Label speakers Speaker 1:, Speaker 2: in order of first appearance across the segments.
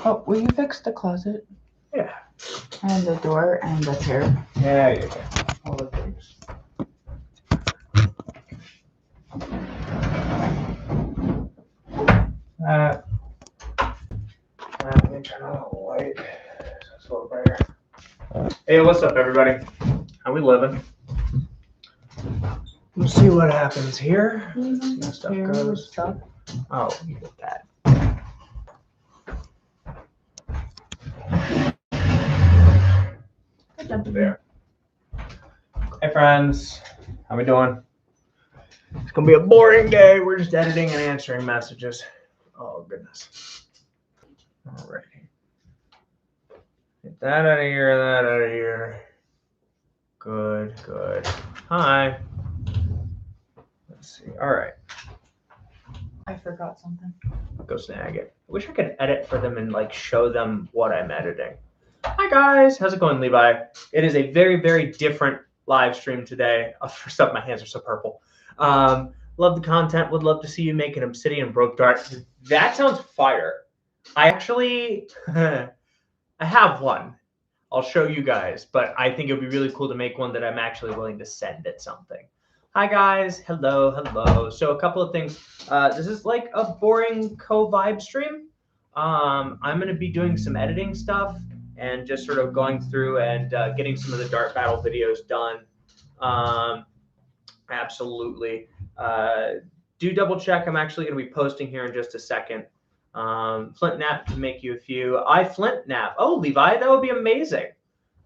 Speaker 1: Oh, will you fix the closet?
Speaker 2: Yeah.
Speaker 1: And the door and the chair?
Speaker 2: Yeah. All the things. Let me turn on the light. So it's a little brighter. Hey, what's up, everybody? How we living? Let's see what happens here. See how stuff goes. Oh, you get that. There. Hey, friends. How we doing? It's gonna be a boring day. We're just editing and answering messages. Oh, goodness. Alrighty. Get that out of here, that out of here. Good. Hi. Let's see. All right.
Speaker 1: I forgot something.
Speaker 2: Go snag it. I wish I could edit for them and like show them what I'm editing. Hi guys, how's it going, Levi? It is a very, very different live stream today. First up, my hands are so purple. Love the content. Would love to see you make an obsidian rope dart. That sounds fire. I actually, I have one. I'll show you guys, but I think it would be really cool to make one that I'm actually willing to send at something. Hi guys, hello. So a couple of things. This is like a boring co-vibe stream. I'm gonna be doing some editing stuff and just sort of going through and getting some of the Dart Battle videos done. Absolutely. Do double check. I'm actually gonna be posting here in just a second. Flint nap to make you a few. I flint nap. Oh, Levi, that would be amazing.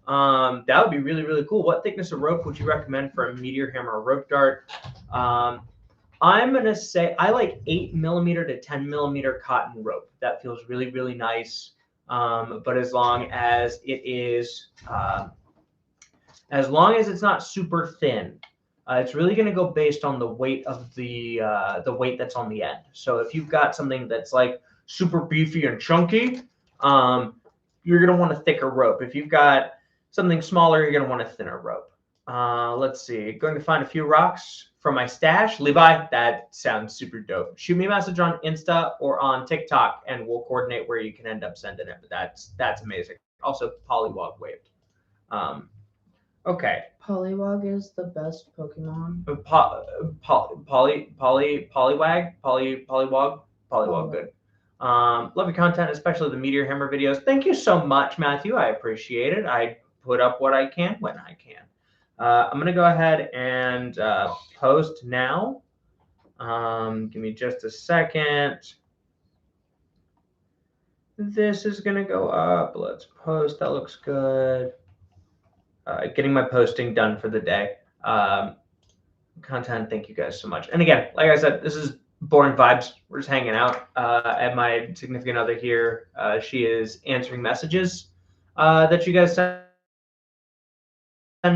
Speaker 2: That would be really, really cool. What thickness of rope would you recommend for a Meteor hammer rope dart? I'm going to say I like 8mm to 10mm cotton rope. That feels really, really nice. But as long as it is, as long as it's not super thin, it's really going to go based on the weight of the weight that's on the end. So if you've got something that's like super beefy and chunky, you're going to want a thicker rope. If you've got something smaller, you're going to want a thinner rope. Let's see. Going to find a few rocks from my stash. Levi, that sounds super dope. Shoot me a message on Insta or on TikTok, and we'll coordinate where you can end up sending it. But that's amazing. Also, Polywog waved. Okay.
Speaker 1: Polywog is the best Pokemon.
Speaker 2: Polywog, good. Love your content, especially the Meteor Hammer videos. Thank you so much, Matthew. I appreciate it. I put up what I can when I can. I'm going to go ahead and post now. Give me just a second. This is going to go up. Let's post. That looks good. Getting my posting done for the day. Content, thank you guys so much. And again, like I said, this is boring vibes. We're just hanging out. I have my significant other here. She is answering messages that you guys send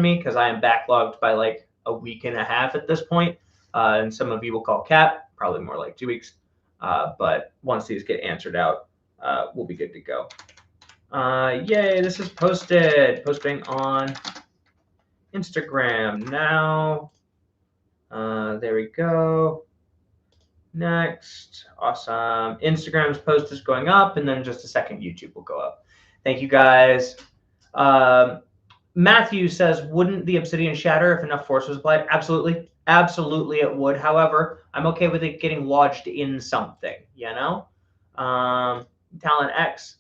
Speaker 2: me because I am backlogged by like a week and a half at this point. And some of you will call Kat, probably more like 2 weeks. But once these get answered out, we'll be good to go. Yay, this is posted. Posting on Instagram now. There we go. Next. Awesome. Instagram's post is going up, and then in just a second, YouTube will go up. Thank you, guys. Matthew says, wouldn't the obsidian shatter if enough force was applied? Absolutely. Absolutely it would. However, I'm okay with it getting lodged in something, you know? Talent X.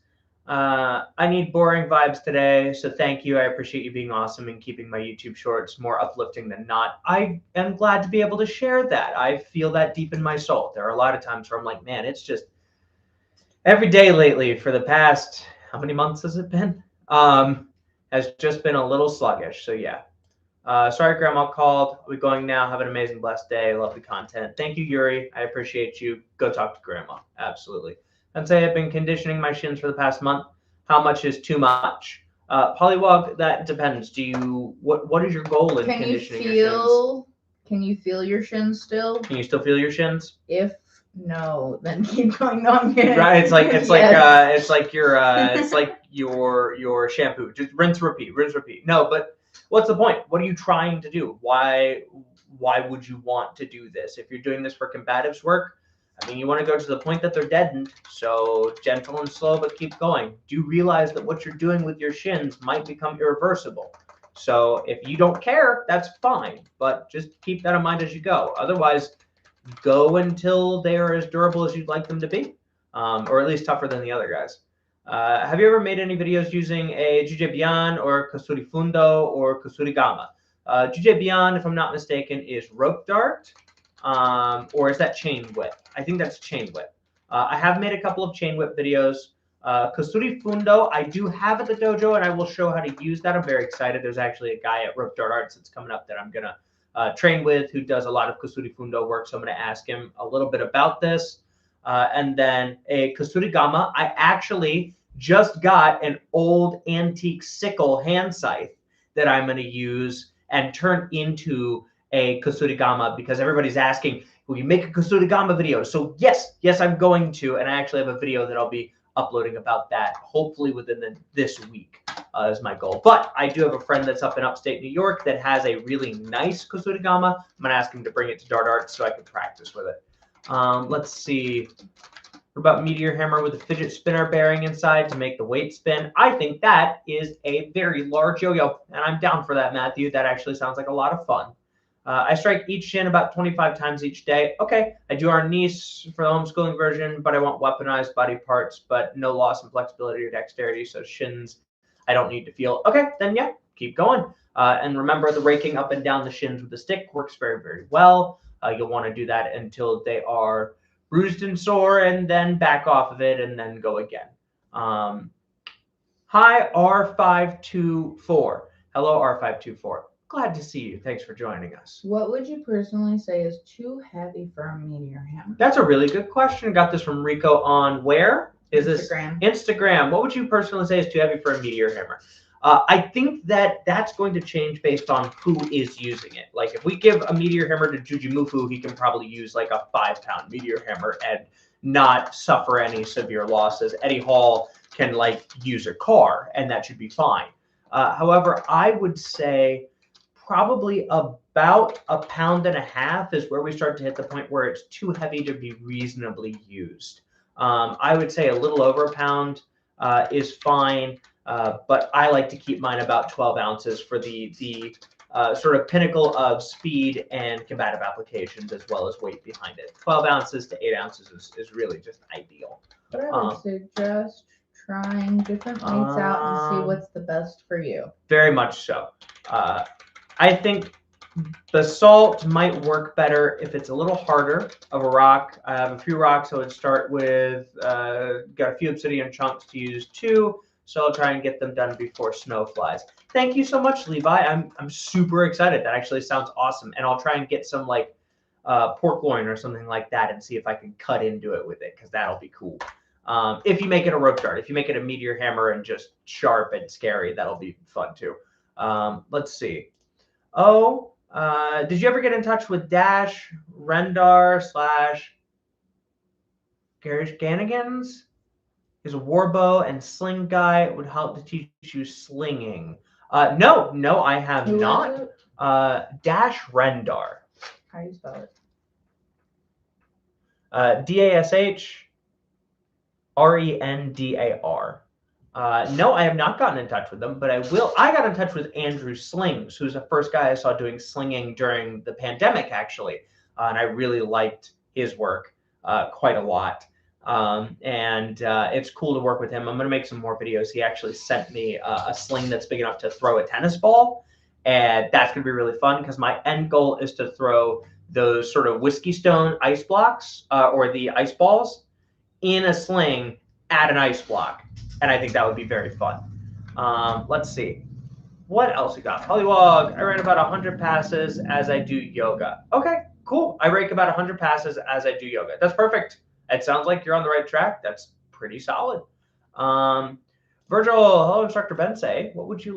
Speaker 2: I need boring vibes today, so thank you. I appreciate you being awesome and keeping my YouTube shorts more uplifting than not. I am glad to be able to share that. I feel that deep in my soul. There are a lot of times where I'm like, man, it's just every day lately for the past, how many months has it been? Has just been a little sluggish. So yeah. Sorry, Grandma called. We're going now. Have an amazing, blessed day. Love the content. Thank you, Yuri. I appreciate you. Go talk to Grandma. Absolutely. I'd say I've been conditioning my shins for the past month. How much is too much? Polywog, that depends. Do you what is your goal in conditioning your shins?
Speaker 1: Can you feel your shins still?
Speaker 2: Can you still feel your shins?
Speaker 1: If no, then keep going on.
Speaker 2: Right, it's like your shampoo. Just rinse, repeat. No, but what's the point? What are you trying to do? Why would you want to do this? If you're doing this for combatives work, I mean, you want to go to the point that they're deadened, so gentle and slow, but keep going. Do realize that what you're doing with your shins might become irreversible. So if you don't care, that's fine, but just keep that in mind as you go. Otherwise, go until they are as durable as you'd like them to be, or at least tougher than the other guys. Have you ever made any videos using a Jujebian or Kusuri Fundo or Kusuri Gama? Jujebian, if I'm not mistaken, is rope dart, or is that chain whip? I think that's chain whip. I have made a couple of chain whip videos. Kusuri Fundo, I do have at the dojo, and I will show how to use that. I'm very excited. There's actually a guy at Rope Dart Arts that's coming up that I'm going to train with who does a lot of Kusuri Fundo work, so I'm going to ask him a little bit about this. And then a Kusuri Gama, I actually just got an old antique sickle hand scythe that I'm going to use and turn into a Kusuri Gama because everybody's asking, will you make a Kusuri Gama video? So yes, I'm going to, and I actually have a video that I'll be uploading about that hopefully within this week is my goal. But I do have a friend that's up in upstate New York that has a really nice Kusuri Gama. I'm going to ask him to bring it to Dart Arts so I can practice with it. Let's see. What about Meteor Hammer with a fidget spinner bearing inside to make the weight spin? I think that is a very large yo-yo, and I'm down for that, Matthew. That actually sounds like a lot of fun. I strike each shin about 25 times each day. Okay, I do our knees for the homeschooling version, but I want weaponized body parts, but no loss in flexibility or dexterity, so shins I don't need to feel. Okay, then yeah, keep going. And remember, the raking up and down the shins with the stick works very, very well. You'll want to do that until they are bruised and sore, and then back off of it, and then go again. Hi, R524. Hello, R524. Glad to see you. Thanks for joining us.
Speaker 1: What would you personally say is too heavy for a meteor hammer?
Speaker 2: That's a really good question. Got this from Rico on where? Is
Speaker 1: Instagram.
Speaker 2: This Instagram? What would you personally say is too heavy for a meteor hammer? I think that's going to change based on who is using it. Like if we give a meteor hammer to Jujimufu, he can probably use like a 5-pound meteor hammer and not suffer any severe losses. Eddie Hall can like use a car, and that should be fine. However, I would say probably about 1.5 pounds is where we start to hit the point where it's too heavy to be reasonably used. I would say a little over 1 pound is fine. But I like to keep mine about 12 ounces for the sort of pinnacle of speed and combative applications as well as weight behind it. 12 ounces to 8 ounces is really just ideal.
Speaker 1: But I would suggest trying different weights out to see what's the best for you.
Speaker 2: Very much so. I think the salt might work better if it's a little harder of a rock. I have a few rocks I would start with. Got a few obsidian chunks to use too. So I'll try and get them done before snow flies. Thank you so much, Levi. I'm super excited. That actually sounds awesome. And I'll try and get some like pork loin or something like that and see if I can cut into it with it because that'll be cool. If you make it a rope dart, if you make it a meteor hammer and just sharp and scary, that'll be fun too. Let's see. Oh, did you ever get in touch with Dash Rendar / Garish Ganigans? He's a warbow and sling guy. It would help to teach you slinging. No, I have not. Dash Rendar.
Speaker 1: How do you spell it?
Speaker 2: DASHRENDAR. No, I have not gotten in touch with them, but I will. I got in touch with Andrew Slings, who's the first guy I saw doing slinging during the pandemic, actually. And I really liked his work quite a lot. It's cool to work with him. I'm going to make some more videos. He actually sent me a sling that's big enough to throw a tennis ball. And that's going to be really fun because my end goal is to throw those sort of whiskey stone ice blocks or the ice balls in a sling at an ice block. And I think that would be very fun. Let's see. What else we got? Hollywog, I ran about 100 passes as I do yoga. Okay, cool. I rake about 100 passes as I do yoga. That's perfect. It sounds like you're on the right track. That's pretty solid. Virgil, hello, Instructor Bensei. What would you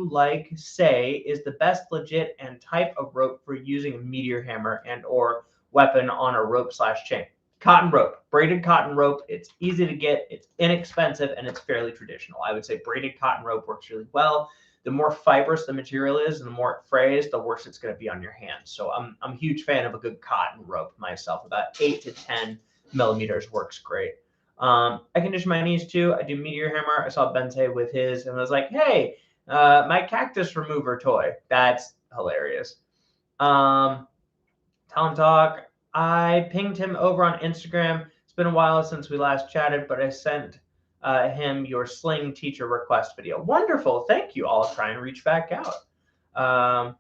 Speaker 2: like say is the best legit and type of rope for using a meteor hammer and or weapon on a rope / chain? Cotton rope, braided cotton rope. It's easy to get, it's inexpensive, and it's fairly traditional. I would say braided cotton rope works really well. the more fibrous the material is and the more it frays, the worse it's going to be on your hands. So I'm a huge fan of a good cotton rope myself. About 8 to 10 millimeters works great. I condition my knees too. I do Meteor Hammer. I saw Bente with his and I was like, hey, my cactus remover toy. That's hilarious. Talent Talk. I pinged him over on Instagram. It's been a while since we last chatted, but I sent him your sling teacher request video. Wonderful. Thank you. I'll try and reach back out.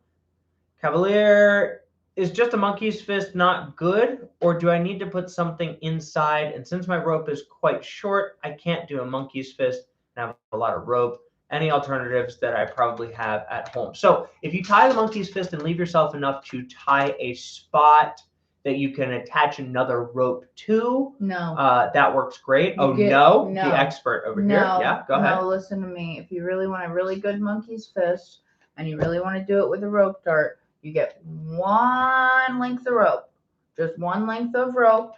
Speaker 2: Cavalier, is just a monkey's fist not good, or do I need to put something inside? And since my rope is quite short, I can't do a monkey's fist and have a lot of rope. Any alternatives that I probably have at home? So if you tie the monkey's fist and leave yourself enough to tie a spot that you can attach another rope to, that works great.
Speaker 1: No.
Speaker 2: The expert over here. Yeah, go ahead.
Speaker 1: No, listen to me. If you really want a really good monkey's fist and you really want to do it with a rope dart, you get one length of rope, just one length of rope,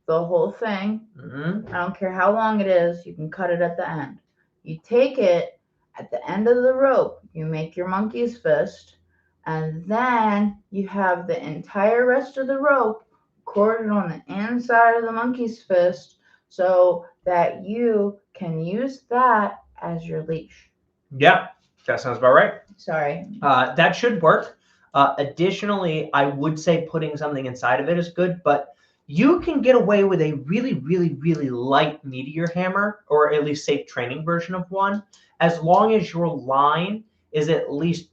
Speaker 1: the whole thing. I don't care how long it is. You can cut it at the end. You take it at the end of the rope, you make your monkey's fist, and then you have the entire rest of the rope corded on the inside of the monkey's fist so that you can use that as your leash.
Speaker 2: Yeah, that sounds about right.
Speaker 1: Sorry.
Speaker 2: That should work. Additionally, I would say putting something inside of it is good, but you can get away with a really, really, really light Meteor hammer, or at least safe training version of one, as long as your line is at least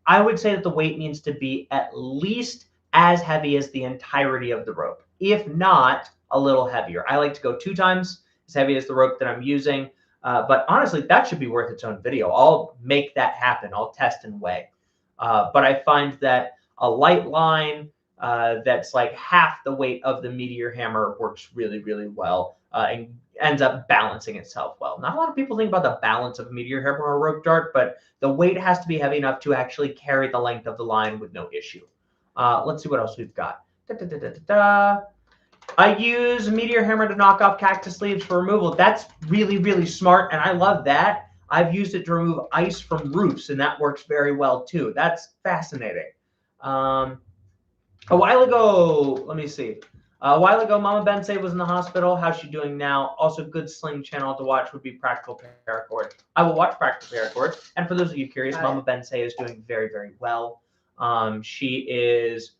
Speaker 2: I would say that the weight needs to be at least as heavy as the entirety of the rope, if not a little heavier. I like to go 2 times as heavy as the rope that I'm using, but honestly, that should be worth its own video. I'll make that happen. I'll test and weigh. But I find that a light line that's like half the weight of the Meteor hammer works really, really well and ends up balancing itself well. Not a lot of people think about the balance of a Meteor hammer or a rope dart, but the weight has to be heavy enough to actually carry the length of the line with no issue. Let's see what else we've got. I use Meteor hammer to knock off cactus leaves for removal. That's really, really smart, and I love that. I've used it to remove ice from roofs, and that works very well too. That's fascinating. A while ago, let me see. A while ago, Mama Bensei was in the hospital. How's she doing now? Also, good sling channel to watch would be Practical Paracord. I will watch Practical Paracord. And for those of you curious, Mama Bensei is doing very, very well. She is,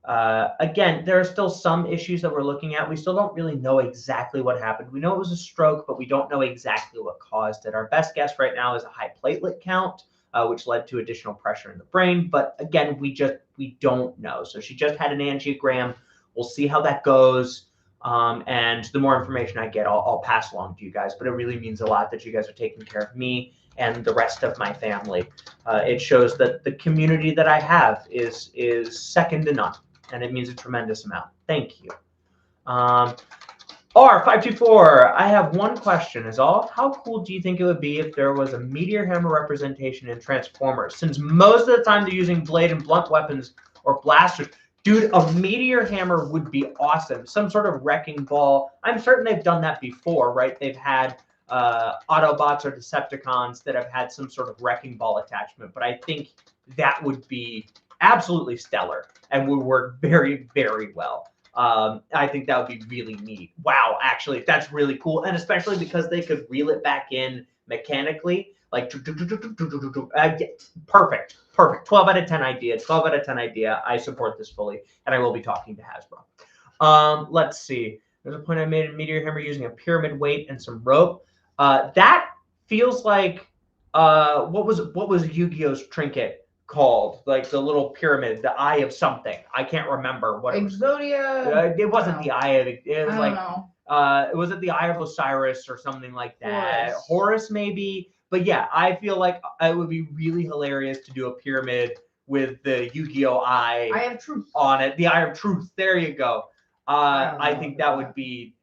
Speaker 2: again, there are still some issues that we're looking at. We still don't really know exactly what happened. We know it was a stroke, but we don't know exactly what caused it. Our best guess right now is a high platelet count, which led to additional pressure in the brain. But again, we don't know. So she just had an angiogram. We'll see how that goes. And the more information I get, I'll pass along to you guys. But it really means a lot that you guys are taking care of me and the rest of my family. It shows that the community that I have is second to none. And it means a tremendous amount. Thank you. R524, I have one question is all. How cool do you think it would be if there was a Meteor hammer representation in Transformers? Since most of the time they're using blade and blunt weapons or blasters. Dude, a Meteor hammer would be awesome. Some sort of wrecking ball. I'm certain they've done that before, right? They've had Autobots or Decepticons that have had some sort of wrecking ball attachment. But I think that would be absolutely stellar and would work very, very well. I think that would be really neat. Wow, actually, that's really cool. And especially because they could reel it back in mechanically. Like, perfect. 12 out of 10 idea. 12 out of 10 idea. I support this fully. And I will be talking to Hasbro. Let's see. There's a point I made in Meteor hammer using a pyramid weight and some rope. That feels like, what was Yu-Gi-Oh's trinket called? Like the little pyramid, the eye of something. I can't remember what it was.
Speaker 1: Exodia.
Speaker 2: It wasn't the eye of it. It was
Speaker 1: I
Speaker 2: like,
Speaker 1: don't know.
Speaker 2: was it the eye of Osiris or something like that? Horus maybe. But yeah, I feel like it would be really hilarious to do a pyramid with the Yu-Gi-Oh eye
Speaker 1: of truth
Speaker 2: on it. The Eye of Truth. There you go. I think that would be.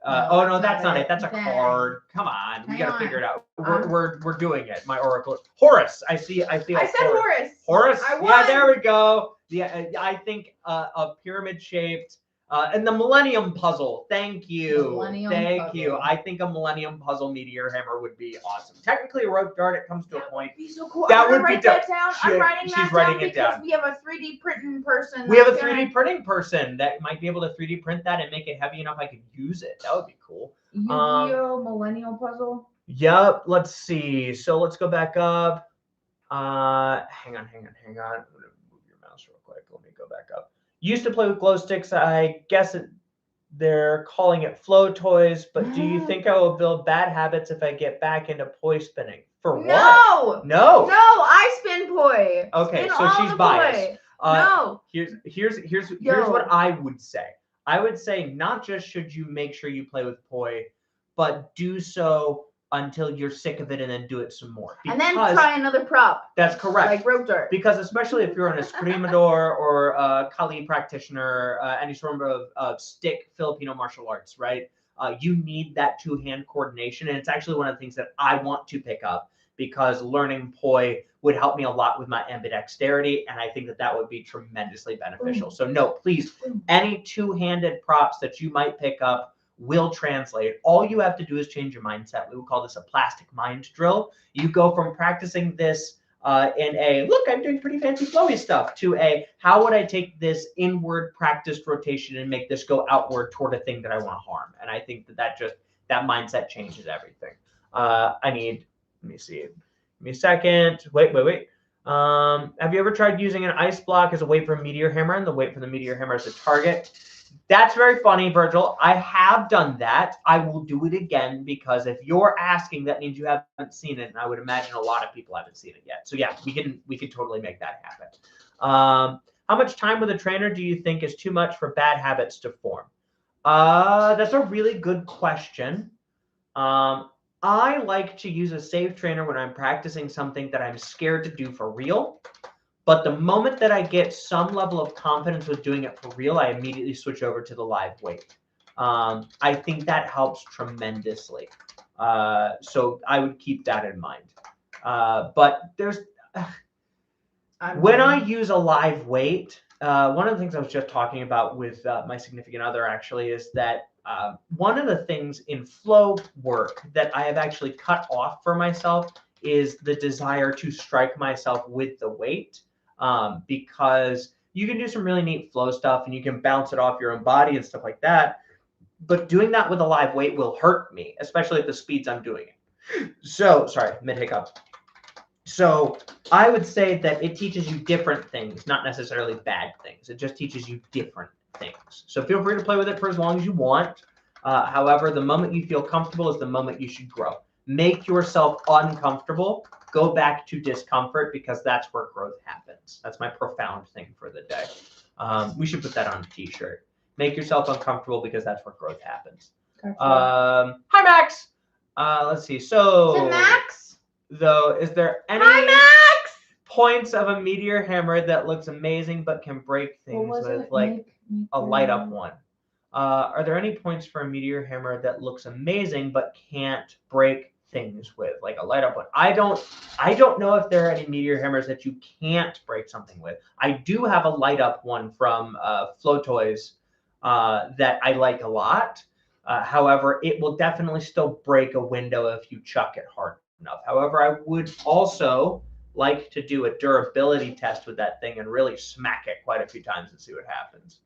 Speaker 2: Oh no, that's not it. That's a card. Come on, we gotta figure it out. We're doing it. My oracle, Horus. I see. I said
Speaker 1: Horus.
Speaker 2: Horus.
Speaker 1: I won.
Speaker 2: Yeah, there we go. Yeah, I think a pyramid shaped And the Millennium Puzzle. Thank you.
Speaker 1: Millennium
Speaker 2: Thank you.
Speaker 1: Puzzle.
Speaker 2: I think a Millennium Puzzle Meteor Hammer would be awesome. Technically, a rope dart, it comes to a point.
Speaker 1: Be so cool.
Speaker 2: That
Speaker 1: I'm
Speaker 2: would
Speaker 1: gonna
Speaker 2: be
Speaker 1: write that
Speaker 2: dope.
Speaker 1: down.
Speaker 2: She-
Speaker 1: I'm writing
Speaker 2: she's
Speaker 1: that
Speaker 2: writing
Speaker 1: down
Speaker 2: it down.
Speaker 1: because we have a 3D printing person.
Speaker 2: We have a
Speaker 1: that's
Speaker 2: 3D
Speaker 1: gonna-
Speaker 2: printing person that might be able to 3D print that and make it heavy enough I could use it. That would be cool.
Speaker 1: Yu-Gi-Oh! Millennial Puzzle.
Speaker 2: Yep. Let's see. So let's go back up. Hang on. I'm gonna move your mouse real quick. Let me go back up. Used to play with glow sticks. I guess they're calling it flow toys. But do you think I will build bad habits if I get back into poi spinning? For what?
Speaker 1: No.
Speaker 2: No.
Speaker 1: No, I spin poi.
Speaker 2: Okay,
Speaker 1: Spin
Speaker 2: so
Speaker 1: all
Speaker 2: she's
Speaker 1: the
Speaker 2: biased.
Speaker 1: poi. No.
Speaker 2: Here's
Speaker 1: Yo.
Speaker 2: what I would say. I would say not just should you make sure you play with poi, but do so until you're sick of it and then do it some more.
Speaker 1: And then try another prop.
Speaker 2: That's correct.
Speaker 1: Like rope dart.
Speaker 2: Because especially if you're an escrimador or a Kali practitioner, any sort of stick Filipino martial arts, right? You need that two-hand coordination. And it's actually one of the things that I want to pick up because learning poi would help me a lot with my ambidexterity. And I think that that would be tremendously beneficial. So no, please, any two-handed props that you might pick up will translate. All you have to do is change your mindset. We would call this a plastic mind drill. You go from practicing this in a, look, I'm doing pretty fancy flowy stuff, to a, how would I take this inward practiced rotation and make this go outward toward a thing that I want to harm? And I think that that mindset changes everything. Let me see. Give me a second. Wait. Have you ever tried using an ice block as a weight for a meteor hammer and the weight for the meteor hammer as a target? That's very funny, Virgil. I have done that. I will do it again because if you're asking, that means you haven't seen it, and I would imagine a lot of people haven't seen it yet. So yeah, we can totally make that happen. How much time with a trainer do you think is too much for bad habits to form? That's a really good question. I like to use a safe trainer when I'm practicing something that I'm scared to do for real. But the moment that I get some level of confidence with doing it for real, I immediately switch over to the live weight. I think that helps tremendously. So I would keep that in mind. But there's when I use a live weight, one of the things I was just talking about with my significant other actually is that one of the things in flow work that I have actually cut off for myself is the desire to strike myself with the weight. Because you can do some really neat flow stuff and you can bounce it off your own body and stuff like that. But doing that with a live weight will hurt me, especially at the speeds I'm doing it. So, sorry, mid-hiccup. So I would say that it teaches you different things, not necessarily bad things. It just teaches you different things. So feel free to play with it for as long as you want. However, the moment you feel comfortable is the moment you should grow. Make yourself uncomfortable. Go back to discomfort because that's where growth happens. That's my profound thing for the day. We should put that on a t-shirt. Make yourself uncomfortable because that's where growth happens. Hi, Max. Let's see. So,
Speaker 1: is it Max?
Speaker 2: Though, is there any points of a meteor hammer that looks amazing but can break things with like a light up one? Are there any points for a meteor hammer that looks amazing but can't break things with, like a light up one? I don't know if there are any meteor hammers that you can't break something with. I do have a light up one from Flow Toys that I like a lot. However, it will definitely still break a window if you chuck it hard enough. However, I would also like to do a durability test with that thing and really smack it quite a few times and see what happens.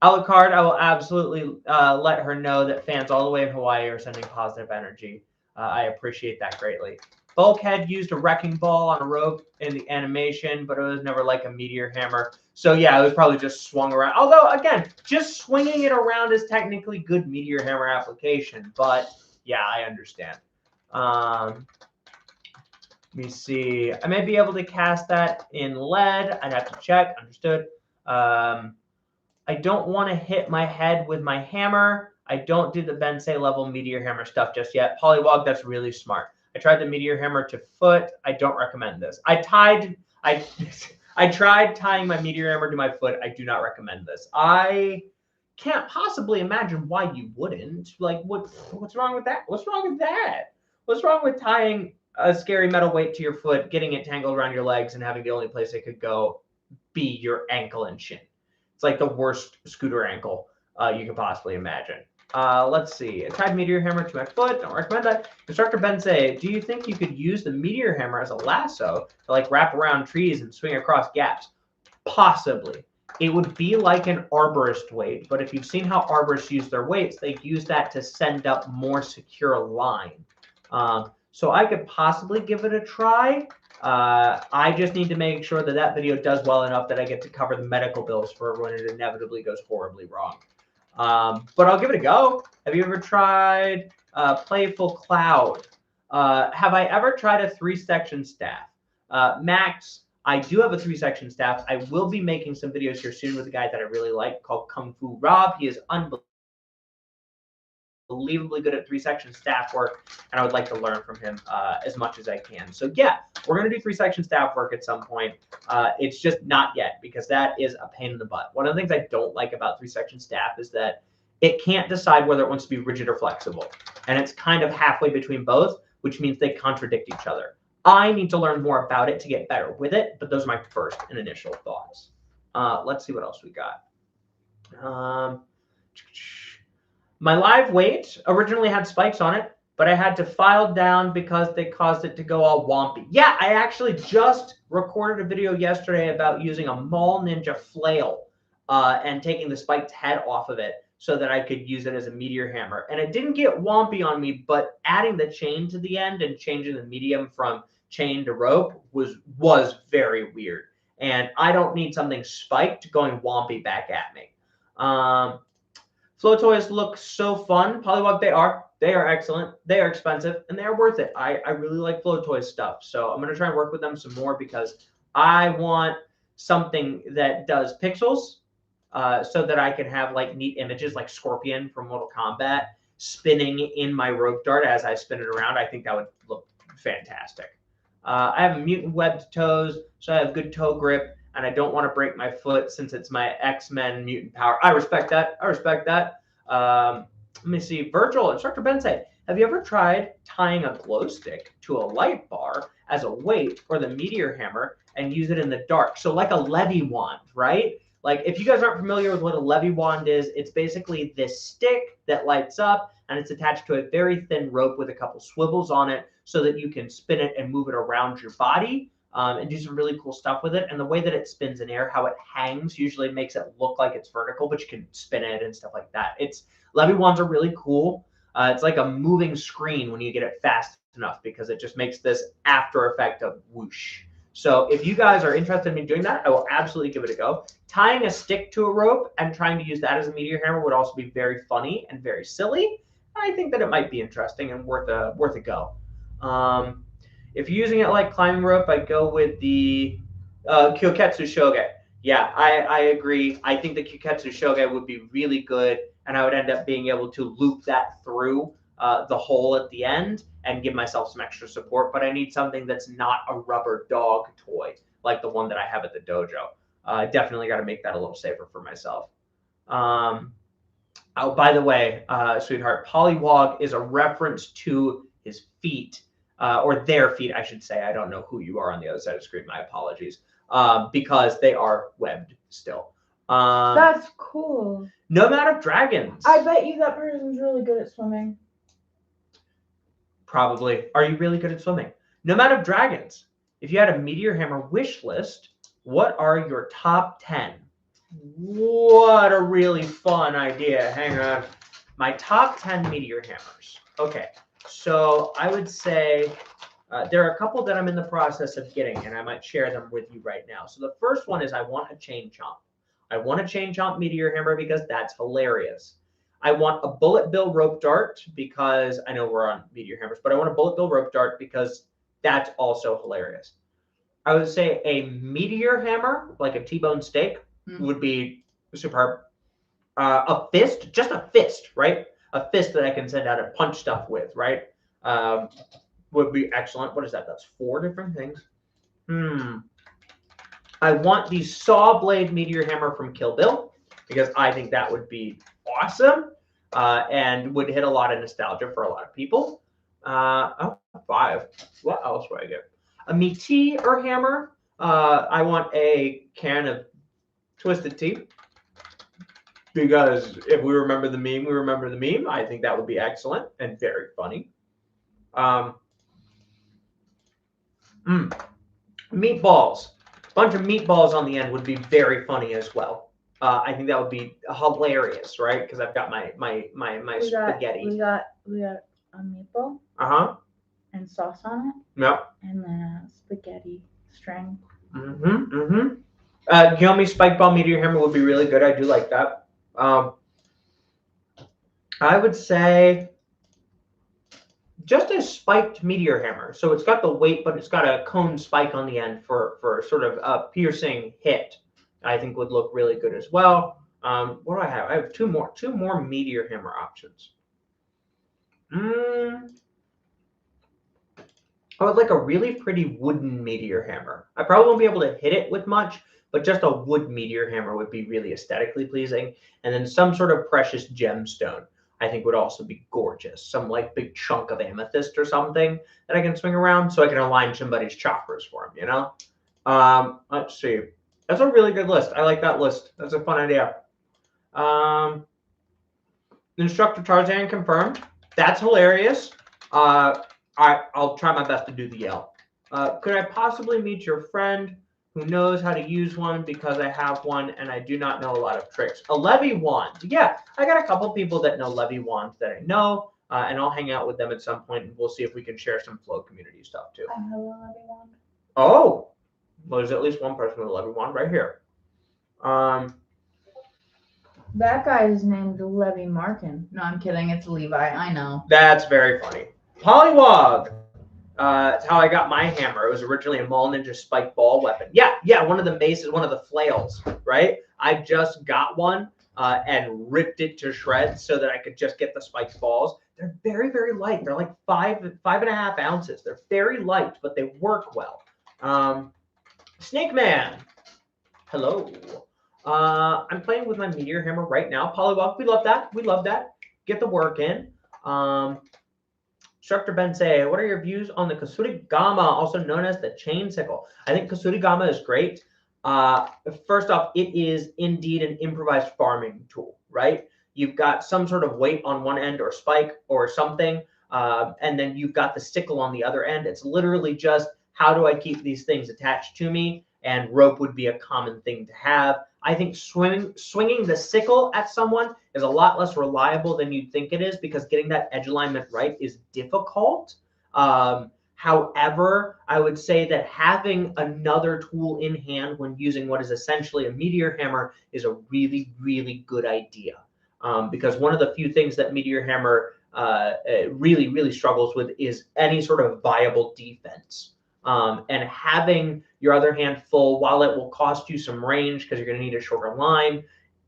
Speaker 2: Alucard, I will absolutely let her know that fans all the way in Hawaii are sending positive energy. I appreciate that greatly. Bulkhead used a wrecking ball on a rope in the animation, but it was never like a meteor hammer. So yeah, it was probably just swung around. Although, again, just swinging it around is technically good meteor hammer application. But yeah, I understand. Let me see. I may be able to cast that in lead. I'd have to check. Understood. I don't want to hit my head with my hammer. I don't do the Bensei level meteor hammer stuff just yet. Polywog, that's really smart. I tried the meteor hammer to foot. I don't recommend this. I tried tying my meteor hammer to my foot. I do not recommend this. I can't possibly imagine why you wouldn't. Like, what's wrong with that? What's wrong with that? What's wrong with tying a scary metal weight to your foot, getting it tangled around your legs, and having the only place it could go be your ankle and shin? It's like the worst scooter ankle you can possibly imagine. Let's see. I tied Meteor Hammer to my foot. Don't recommend that. Instructor Ben say, do you think you could use the Meteor Hammer as a lasso to like wrap around trees and swing across gaps? Possibly. It would be like an arborist weight, but if you've seen how arborists use their weights, they use that to send up more secure line. So I could possibly give it a try. I just need to make sure that that video does well enough that I get to cover the medical bills for when it inevitably goes horribly wrong. But I'll give it a go. Have you ever tried Playful Cloud? Have I ever tried a 3-section staff? Max, I do have a 3-section staff. I will be making some videos here soon with a guy that I really like called Kung Fu Rob. He is unbelievably good at 3-section staff work, and I would like to learn from him as much as I can. So yeah, we're going to do 3-section staff work at some point. It's just not yet because that is a pain in the butt. One of the things I don't like about 3-section staff is that it can't decide whether it wants to be rigid or flexible. And it's kind of halfway between both, which means they contradict each other. I need to learn more about it to get better with it, but those are my first and initial thoughts. Let's see what else we got. My live weight originally had spikes on it, but I had to file down because they caused it to go all wompy. Yeah, I actually just recorded a video yesterday about using a Mall Ninja flail and taking the spiked head off of it so that I could use it as a meteor hammer. And it didn't get wompy on me, but adding the chain to the end and changing the medium from chain to rope was very weird. And I don't need something spiked going wompy back at me. Flow toys look so fun. Polywog, they are excellent. They are expensive and they are worth it. I really like Flow Toys stuff. So I'm going to try and work with them some more because I want something that does pixels so that I can have like neat images like Scorpion from Mortal Kombat spinning in my rope dart as I spin it around. I think that would look fantastic. I have mutant webbed toes, so I have good toe grip. And I don't want to break my foot since it's my X-Men mutant power. I respect that. Let me see. Virgil, Instructor Ben say, have you ever tried tying a glow stick to a light bar as a weight or the meteor hammer and use it in the dark? So like a levy wand, right? Like if you guys aren't familiar with what a levy wand is, it's basically this stick that lights up and it's attached to a very thin rope with a couple swivels on it so that you can spin it and move it around your body. And do some really cool stuff with it. And the way that it spins in air, how it hangs, usually makes it look like it's vertical, but you can spin it and stuff like that. Levy wands are really cool. It's like a moving screen when you get it fast enough because it just makes this after effect of whoosh. So if you guys are interested in me doing that, I will absolutely give it a go. Tying a stick to a rope and trying to use that as a meteor hammer would also be very funny and very silly. I think that it might be interesting and worth a go. If you're using it like climbing rope, I'd go with the Kyoketsu Shoge. Yeah, I agree. I think the Kyoketsu Shoge would be really good, and I would end up being able to loop that through the hole at the end and give myself some extra support. But I need something that's not a rubber dog toy like the one that I have at the dojo. Definitely got to make that a little safer for myself. Oh, by the way, sweetheart, Polywog is a reference to his feet. Or their feet, I should say. I don't know who you are on the other side of the screen. My apologies. Because they are webbed still.
Speaker 1: That's cool.
Speaker 2: Nomad of Dragons.
Speaker 1: I bet you that person's really good at swimming.
Speaker 2: Probably. Are you really good at swimming? Nomad of Dragons. If you had a meteor hammer wish list, what are your top 10? What a really fun idea. Hang on. My top 10 meteor hammers. Okay. So I would say there are a couple that I'm in the process of getting, and I might share them with you right now. So the first one is I want a chain chomp. I want a chain chomp meteor hammer because that's hilarious. I want a bullet bill rope dart because I know we're on meteor hammers, but I want a bullet bill rope dart because that's also hilarious. I would say a meteor hammer, like a T-bone steak, would be superb. A fist, just a fist, right? A fist that I can send out and punch stuff with, right? Would be excellent. What is that? That's 4 different things. I want the saw blade meteor hammer from Kill Bill because I think that would be awesome and would hit a lot of nostalgia for a lot of people. 5. What else would I get? A Meteor hammer. I want a can of Twisted Tea. Because if we remember the meme, we remember the meme. I think that would be excellent and very funny. Meatballs. A bunch of meatballs on the end would be very funny as well. I think that would be hilarious, right? Because I've got my spaghetti.
Speaker 1: We got a meatball.
Speaker 2: Uh-huh.
Speaker 1: And sauce on it.
Speaker 2: Yep.
Speaker 1: And then a spaghetti string.
Speaker 2: Gilmy spike ball meteor hammer would be really good. I do like that. I would say just a spiked meteor hammer. So it's got the weight, but it's got a cone spike on the end for sort of a piercing hit. I think would look really good as well. What do I have? I have two more meteor hammer options. I would like a really pretty wooden meteor hammer. I probably won't be able to hit it with much, but just a wood meteor hammer would be really aesthetically pleasing. And then some sort of precious gemstone, I think would also be gorgeous. Some like big chunk of amethyst or something that I can swing around so I can align somebody's chakras for him, you know? Let's see. That's a really good list. I like that list. That's a fun idea. Instructor Tarzan confirmed. That's hilarious. I'll try my best to do the yell. Could I possibly meet your friend who knows how to use one because I have one and I do not know a lot of tricks? A levy wand. Yeah, I got a couple people that know levy wands that I know, and I'll hang out with them at some point and we'll see if we can share some flow community stuff too.
Speaker 1: I have a levy wand.
Speaker 2: Oh, well, there's at least one person with a levy wand right here.
Speaker 1: That guy is named Levy Markin. No, I'm kidding. It's Levi. I know.
Speaker 2: That's very funny. Pollywog. It's how I got my hammer. It was originally a Mall Ninja spike ball weapon. Yeah, one of the maces, one of the flails, right? I just got one and ripped it to shreds so that I could just get the spiked balls. They're very, very light. They're like 5.5 ounces. They're very light, but they work well. Snake Man. Hello. I'm playing with my meteor hammer right now. Pollywog, we love that. We love that. Get the work in. Instructor Ben say, what are your views on the Kasurigama, also known as the chain sickle? I think Kasurigama is great. First off, it is indeed an improvised farming tool, right? You've got some sort of weight on one end or spike or something, and then you've got the sickle on the other end. It's literally just, how do I keep these things attached to me? And rope would be a common thing to have. I think swinging the sickle at someone is a lot less reliable than you'd think it is because getting that edge alignment right is difficult. However, I would say that having another tool in hand when using what is essentially a meteor hammer is a really, really good idea. Because one of the few things that meteor hammer really, really struggles with is any sort of viable defense. And having your other hand full, while it will cost you some range because you're going to need a shorter line,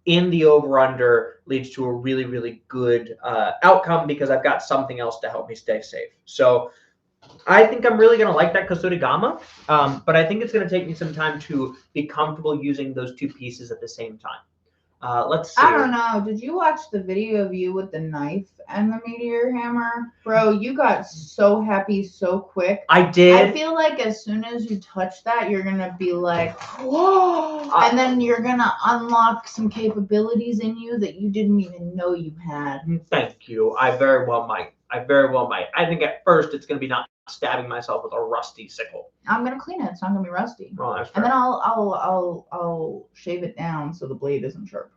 Speaker 2: in the over-under leads to a really, really good outcome because I've got something else to help me stay safe. So I think I'm really going to like that Kasurigama, but I think it's going to take me some time to be comfortable using those two pieces at the same time. Let's see.
Speaker 1: I don't know. Did you watch the video of you with the knife and the meteor hammer? Bro, you got so happy so quick.
Speaker 2: I did.
Speaker 1: I feel like as soon as you touch that, you're going to be like, whoa. And then you're going to unlock some capabilities in you that you didn't even know you had.
Speaker 2: Thank you. I very well might. I think at first it's going to be not stabbing myself with a rusty sickle.
Speaker 1: I'm gonna clean it. It's not gonna be rusty.
Speaker 2: Oh, that's fair.
Speaker 1: And then I'll shave it down so the blade isn't sharp.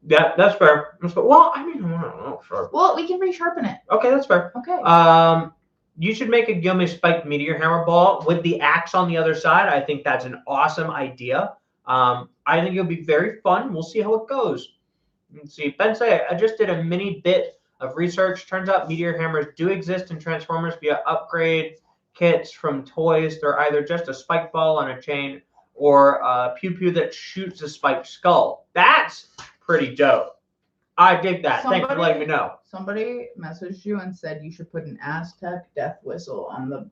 Speaker 2: Yeah, that's fair. Well, I mean, I don't know. Sharp.
Speaker 1: Well, we can resharpen it.
Speaker 2: Okay, that's fair.
Speaker 1: Okay.
Speaker 2: You should make a Gilme spiked meteor hammer ball with the axe on the other side. I think that's an awesome idea. I think it'll be very fun. We'll see how it goes. Let's see. Ben say, I just did a mini bit of research. Turns out meteor hammers do exist in Transformers via upgrade kits from toys. They're either just a spike ball on a chain or a pew-pew that shoots a spiked skull. That's pretty dope. I dig that. Thanks for letting me know.
Speaker 1: Somebody messaged you and said you should put an Aztec death whistle on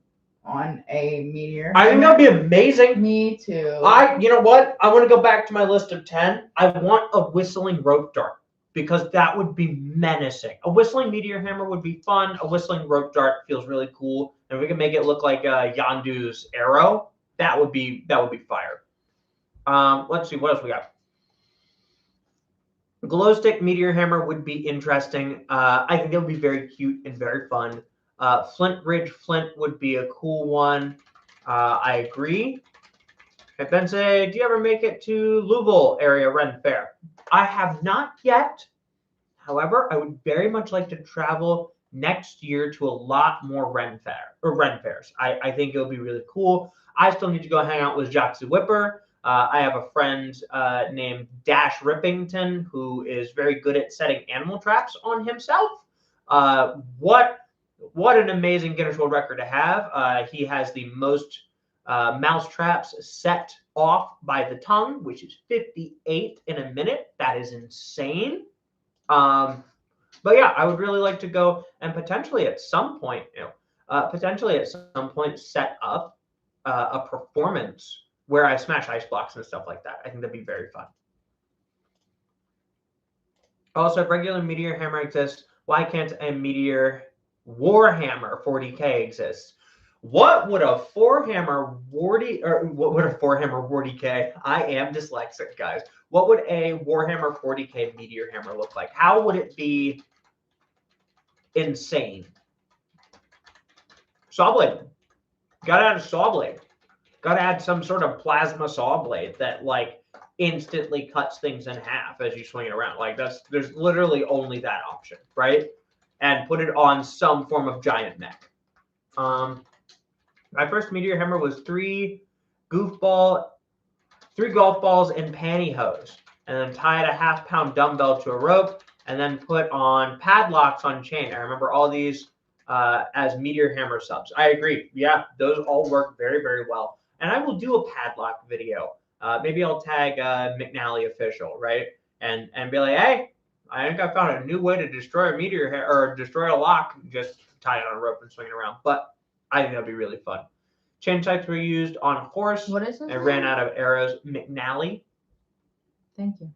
Speaker 1: a meteor.
Speaker 2: I think that'd be amazing.
Speaker 1: Me too.
Speaker 2: You know what? I want to go back to my list of 10. I want a whistling rope dart, because that would be menacing. A whistling meteor hammer would be fun. A whistling rope dart feels really cool. And if we can make it look like Yondu's arrow, that would be fire. Let's see, what else we got? Glow stick Meteor Hammer would be interesting. I think it would be very cute and very fun. Flint Ridge Flint would be a cool one. I agree. And Ben say, do you ever make it to Louisville area Ren Fair? I have not yet. However, I would very much like to travel next year to a lot more Ren fairs. I think it would be really cool. I still need to go hang out with Jacques the Whipper. I have a friend named Dash Rippington who is very good at setting animal traps on himself. What an amazing Guinness World Record to have. He has the most mouse traps set off by the tongue, which is 58 in a minute. That is insane. But yeah, I would really like to go and potentially at some point, set up a performance where I smash ice blocks and stuff like that. I think that'd be very fun. Also, if regular Meteor Hammer exists, why can't a Meteor Warhammer 40k exist? What would a Warhammer 40k? I am dyslexic, guys. What would a Warhammer 40k Meteor Hammer look like? How would it be insane? Saw blade. Gotta add a saw blade. Gotta add some sort of plasma saw blade that like instantly cuts things in half as you swing it around. Like there's literally only that option, right? And put it on some form of giant mech. My first Meteor Hammer was three golf balls in pantyhose, and then tied a half-pound dumbbell to a rope, and then put on padlocks on chain. I remember all these as Meteor Hammer subs. I agree. Yeah, those all work very, very well. And I will do a padlock video. Maybe I'll tag McNally Official, right? And be like, hey, I think I found a new way to destroy a meteor or destroy a lock. Just tie it on a rope and swing it around. But I think that'd be really fun. Chain sights were used on a horse.
Speaker 1: What is it?
Speaker 2: I ran out of arrows. McNally.
Speaker 1: Thank you.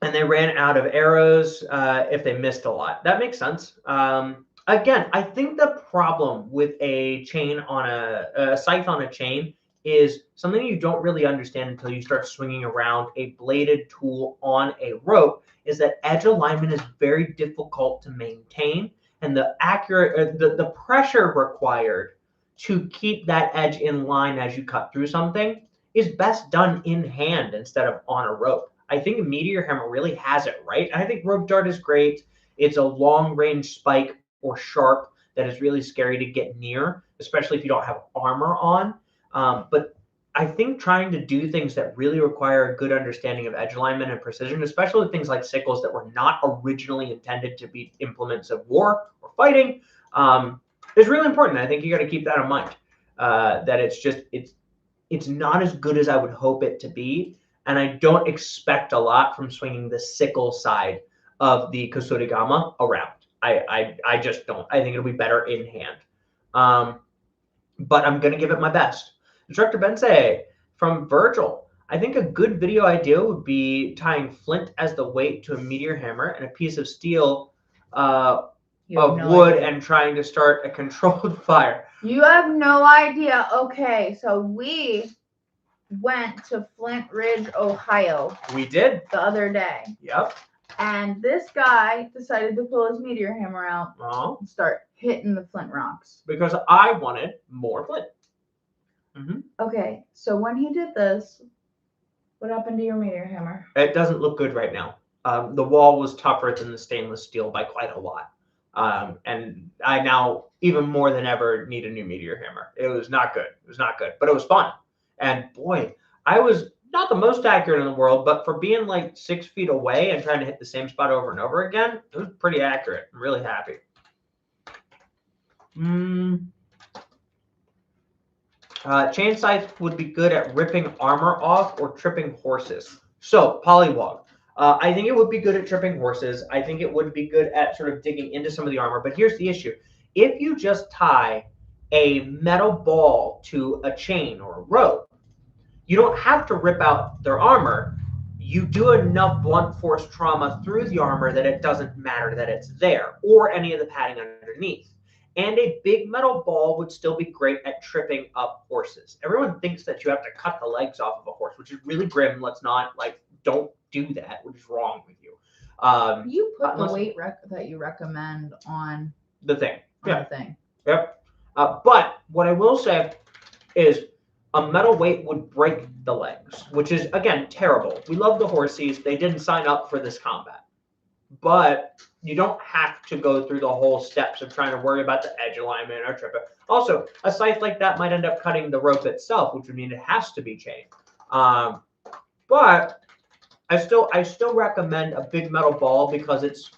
Speaker 2: And they ran out of arrows if they missed a lot. That makes sense. Again, I think the problem with a chain on a scythe on a chain is something you don't really understand until you start swinging around a bladed tool on a rope, is that edge alignment is very difficult to maintain, and the pressure required to keep that edge in line as you cut through something is best done in hand instead of on a rope. I think Meteor Hammer really has it right. I think Rope Dart is great. It's a long range spike or sharp that is really scary to get near, especially if you don't have armor on. But I think trying to do things that really require a good understanding of edge alignment and precision, especially things like sickles that were not originally intended to be implements of war or fighting, is really important. I think you got to keep that in mind. That it's not as good as I would hope it to be, and I don't expect a lot from swinging the sickle side of the Kusarigama around. I just don't. I think it'll be better in hand. But I'm going to give it my best. Instructor Bensei from Virgil. I think a good video idea would be tying flint as the weight to a Meteor Hammer and a piece of steel of wood and trying to start a controlled fire.
Speaker 1: You have no idea. Okay, so we went to Flint Ridge, Ohio.
Speaker 2: We did.
Speaker 1: The other day.
Speaker 2: Yep.
Speaker 1: And this guy decided to pull his Meteor Hammer out and start hitting the flint rocks.
Speaker 2: Because I wanted more flint.
Speaker 1: Okay, so when he did this, what happened to your Meteor Hammer?
Speaker 2: It doesn't look good right now. The wall was tougher than the stainless steel by quite a lot. And I now, even more than ever, need a new Meteor Hammer. It was not good. It was not good, but it was fun. And boy, I was not the most accurate in the world, but for being like 6 feet away and trying to hit the same spot over and over again, it was pretty accurate. I'm really happy. Chain scythe would be good at ripping armor off or tripping horses. So, Polywog. I think it would be good at tripping horses. I think it would be good at sort of digging into some of the armor. But here's the issue. If you just tie a metal ball to a chain or a rope, you don't have to rip out their armor. You do enough blunt force trauma through the armor that it doesn't matter that it's there or any of the padding underneath. and a big metal ball would still be great at tripping up horses. Everyone thinks that you have to cut the legs off of a horse, which is really grim. Let's not, like, don't do that. What is wrong with you?
Speaker 1: You put the weight that you recommend on
Speaker 2: the thing.
Speaker 1: The thing.
Speaker 2: Yep. But what I will say is a metal weight would break the legs, which is, again, terrible. We love the horsies. They didn't sign up for this combat. But you don't have to go through the whole steps of trying to worry about the edge alignment or trip it. Also, a scythe like that might end up cutting the rope itself, which would mean it has to be chained. But I still recommend a big metal ball because it's,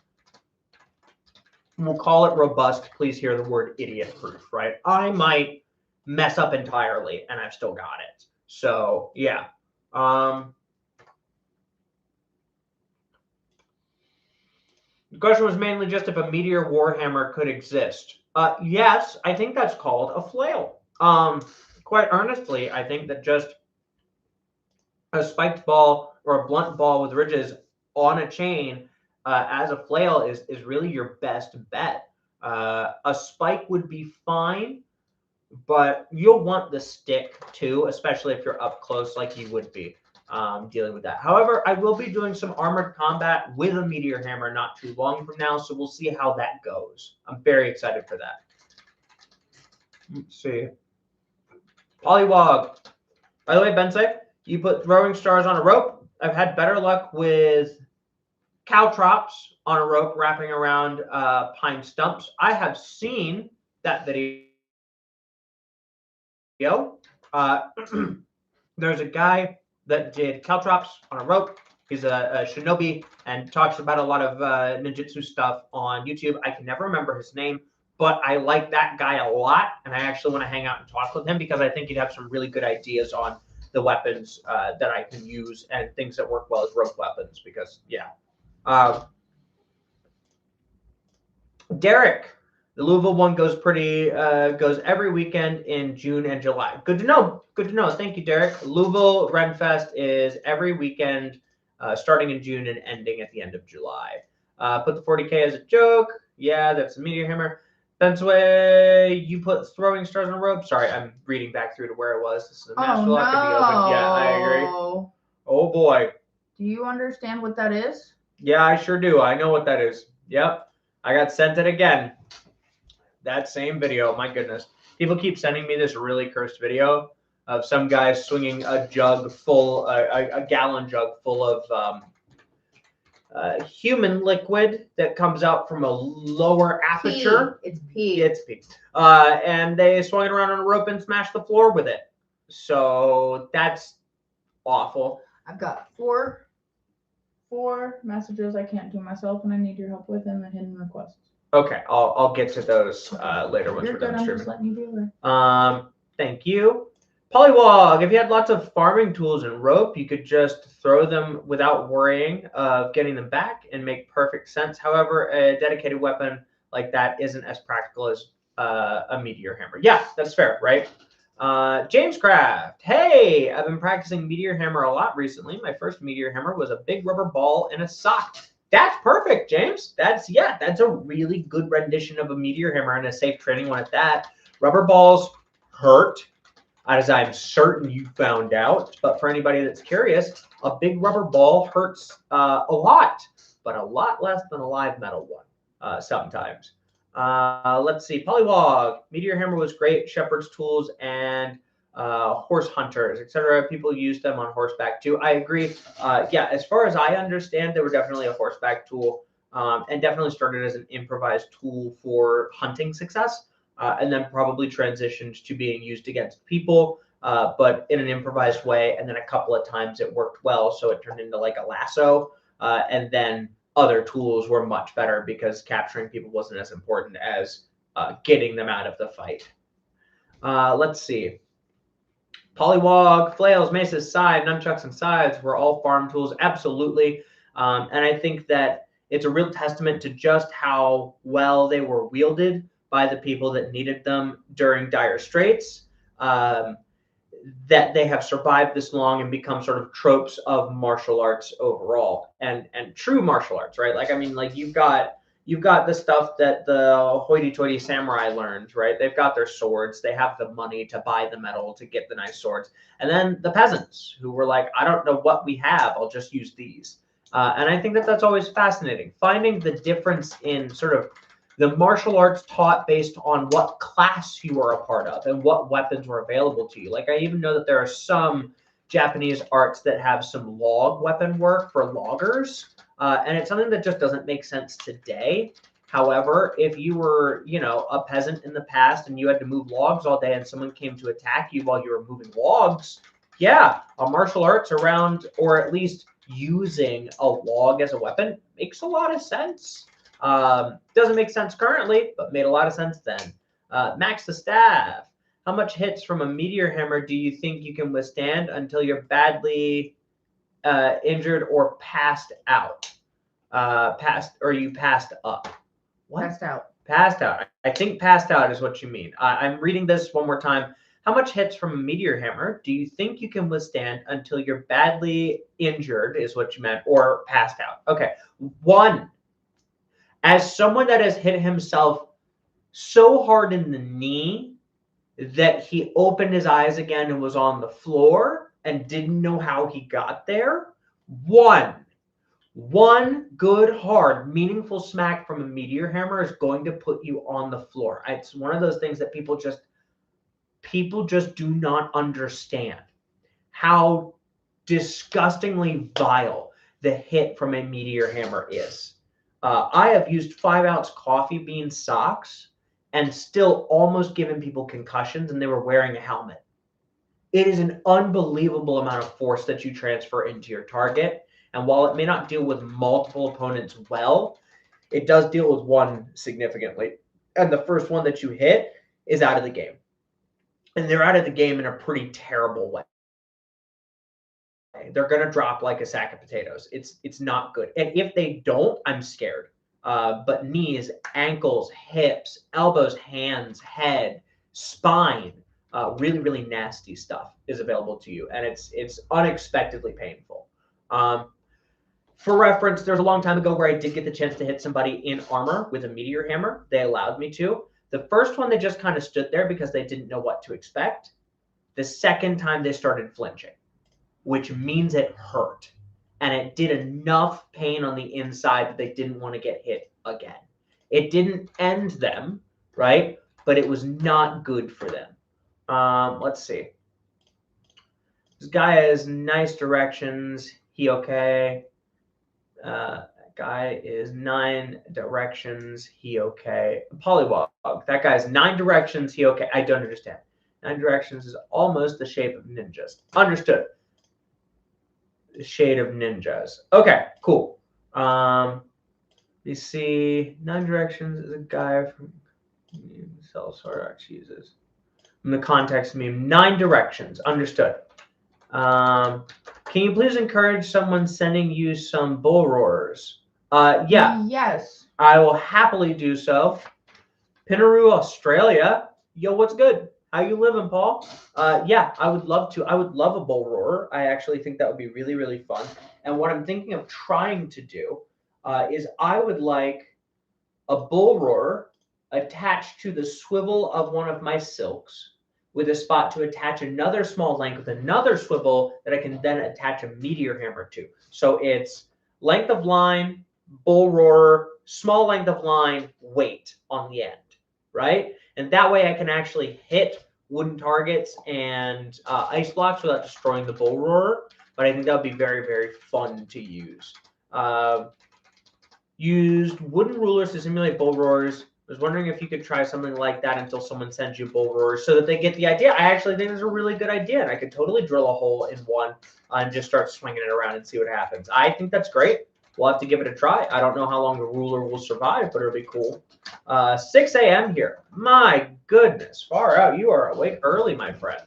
Speaker 2: we'll call it robust. Please hear the word idiot proof, right? I might mess up entirely and I've still got it. So yeah. The question was mainly just if a Meteor Warhammer could exist. Yes, I think that's called a flail. Quite earnestly, I think that just a spiked ball or a blunt ball with ridges on a chain as a flail is really your best bet. A spike would be fine, but you'll want the stick too, especially if you're up close like you would be dealing with that. However, I will be doing some armored combat with a Meteor Hammer not too long from now, so we'll see how that goes. I'm very excited for that. Let's see. Polywog. By the way, Bensei, you put throwing stars on a rope. I've had better luck with caltrops on a rope wrapping around pine stumps. I have seen that video. There's a guy that did caltrops on a rope. He's a shinobi and talks about a lot of ninjutsu stuff on YouTube. I can never remember his name, but I like that guy a lot, and I actually want to hang out and talk with him because I think he'd have some really good ideas on the weapons that I can use and things that work well as rope weapons. Because yeah, Derek, the Louisville one goes every weekend in June and July. Good to know. Good to know. Thank you, Derek. Louisville Renfest is every weekend, starting in June and ending at the end of July. Put the 40K as a joke. Yeah, that's a Meteor Hammer. Bensway, you put throwing stars on a rope. Sorry, I'm reading back through to where it was. This is a master lock to be open. Yeah, I agree. Oh boy.
Speaker 1: Do you understand what that is?
Speaker 2: Yeah, I sure do. I know what that is. Yep. I got sent it again. That same video. My goodness. People keep sending me this really cursed video of some guy swinging a jug full, a gallon jug full of human liquid that comes out from a lower aperture.
Speaker 1: It's pee.
Speaker 2: It's pee. And they swung it around on a rope and smashed the floor with it. So that's awful.
Speaker 1: I've got four messages I can't do myself and I need your help with in the hidden requests.
Speaker 2: Okay, I'll get to those later once we're done streaming.
Speaker 1: I'm just letting you do it.
Speaker 2: Thank you. Polywog, if you had lots of farming tools and rope, you could just throw them without worrying of getting them back and make perfect sense. However, a dedicated weapon like that isn't as practical as a Meteor Hammer. Yeah, that's fair, right? James Craft, hey, I've been practicing Meteor Hammer a lot recently. My first Meteor Hammer was a big rubber ball and a sock. That's perfect, James. That's a really good rendition of a Meteor Hammer and a safe training one at that. Rubber balls hurt, as I'm certain you found out. But for anybody that's curious, a big rubber ball hurts a lot, but a lot less than a live metal one sometimes. Let's see. Polywog. Meteor Hammer was great. Shepherd's tools and horse hunters, etc. People use them on horseback too. I agree. Yeah, as far as I understand, they were definitely a horseback tool and definitely started as an improvised tool for hunting success and then probably transitioned to being used against people, but in an improvised way. And then a couple of times it worked well, so it turned into like a lasso. And then other tools were much better because capturing people wasn't as important as getting them out of the fight. Let's see. Polywog, flails, maces, scythe, nunchucks, and scythes were all farm tools. Absolutely. And I think that it's a real testament to just how well they were wielded by the people that needed them during dire straits, that they have survived this long and become sort of tropes of martial arts overall and true martial arts, right? Like, I mean, like you've got you've got the stuff that the hoity-toity samurai learned, right? They've got their swords. They have the money to buy the metal to get the nice swords. And then the peasants who were like, I don't know what we have. I'll just use these. And I think that that's always fascinating. Finding the difference in sort of the martial arts taught based on what class you were a part of and what weapons were available to you. Like, I even know that there are some Japanese arts that have some log weapon work for loggers. And it's something that just doesn't make sense today. However, if you were, you know, a peasant in the past and you had to move logs all day and someone came to attack you while you were moving logs, yeah, a martial arts around, or at least using a log as a weapon makes a lot of sense. Doesn't make sense currently, but made a lot of sense then. Max the Staff. How much hits from a meteor hammer do you think you can withstand until you're badly injured or passed out? You passed up? What?
Speaker 1: Passed out.
Speaker 2: Passed out. I think passed out is what you mean. I'm reading this one more time. How much hits from a meteor hammer do you think you can withstand until you're badly injured is what you meant, or passed out? Okay. 1. As someone that has hit himself so hard in the knee that he opened his eyes again and was on the floor and didn't know how he got there, one good, hard, meaningful smack from a meteor hammer is going to put you on the floor. It's one of those things that people just do not understand how disgustingly vile the hit from a meteor hammer is. I have used 5-ounce coffee bean socks and still almost given people concussions, and they were wearing a helmet. It is an unbelievable amount of force that you transfer into your target. And while it may not deal with multiple opponents well, it does deal with one significantly. And the first one that you hit is out of the game. And they're out of the game in a pretty terrible way. They're going to drop like a sack of potatoes. It's not good. And if they don't, I'm scared. But knees, ankles, hips, elbows, hands, head, spine, really, really nasty stuff is available to you. And it's unexpectedly painful. For reference, there's a long time ago where I did get the chance to hit somebody in armor with a meteor hammer. They allowed me to. The first one, they just kind of stood there because they didn't know what to expect. The second time, they started flinching, which means it hurt. And it did enough pain on the inside that they didn't want to get hit again. It didn't end them, right? But it was not good for them. Let's see. This guy has nice directions. He okay. Guy is 9 directions. He okay. Polywog. That guy's 9 directions. He okay. I don't understand. 9 directions is almost the shape of ninjas. Understood. The shade of ninjas. Okay, cool. You see, 9 directions is a guy from sells hard cheeses. In the context meme, 9 directions. Understood. Can you please encourage someone sending you some bull roars? Yeah.
Speaker 1: Yes.
Speaker 2: I will happily do so. Pinaroo, Australia. Yo, what's good? How you living, Paul? Yeah, I would love to. I would love a bull roar. I actually think that would be really, really fun. And what I'm thinking of trying to do is I would like a bull roar attached to the swivel of one of my silks with a spot to attach another small length with another swivel that I can then attach a meteor hammer to. So it's length of line, bull roar, small length of line, weight on the end, right? And that way I can actually hit wooden targets and ice blocks without destroying the bull roarer. But I think that would be very, very fun to use. Used wooden rulers to simulate bull roars. I was wondering if you could try something like that until someone sends you bull roars so that they get the idea. I actually think it's a really good idea, and I could totally drill a hole in one and just start swinging it around and see what happens. I think that's great. We'll have to give it a try. I don't know how long the ruler will survive, but it'll be cool. 6 a.m. here. My goodness, far out. You are awake early, my friend.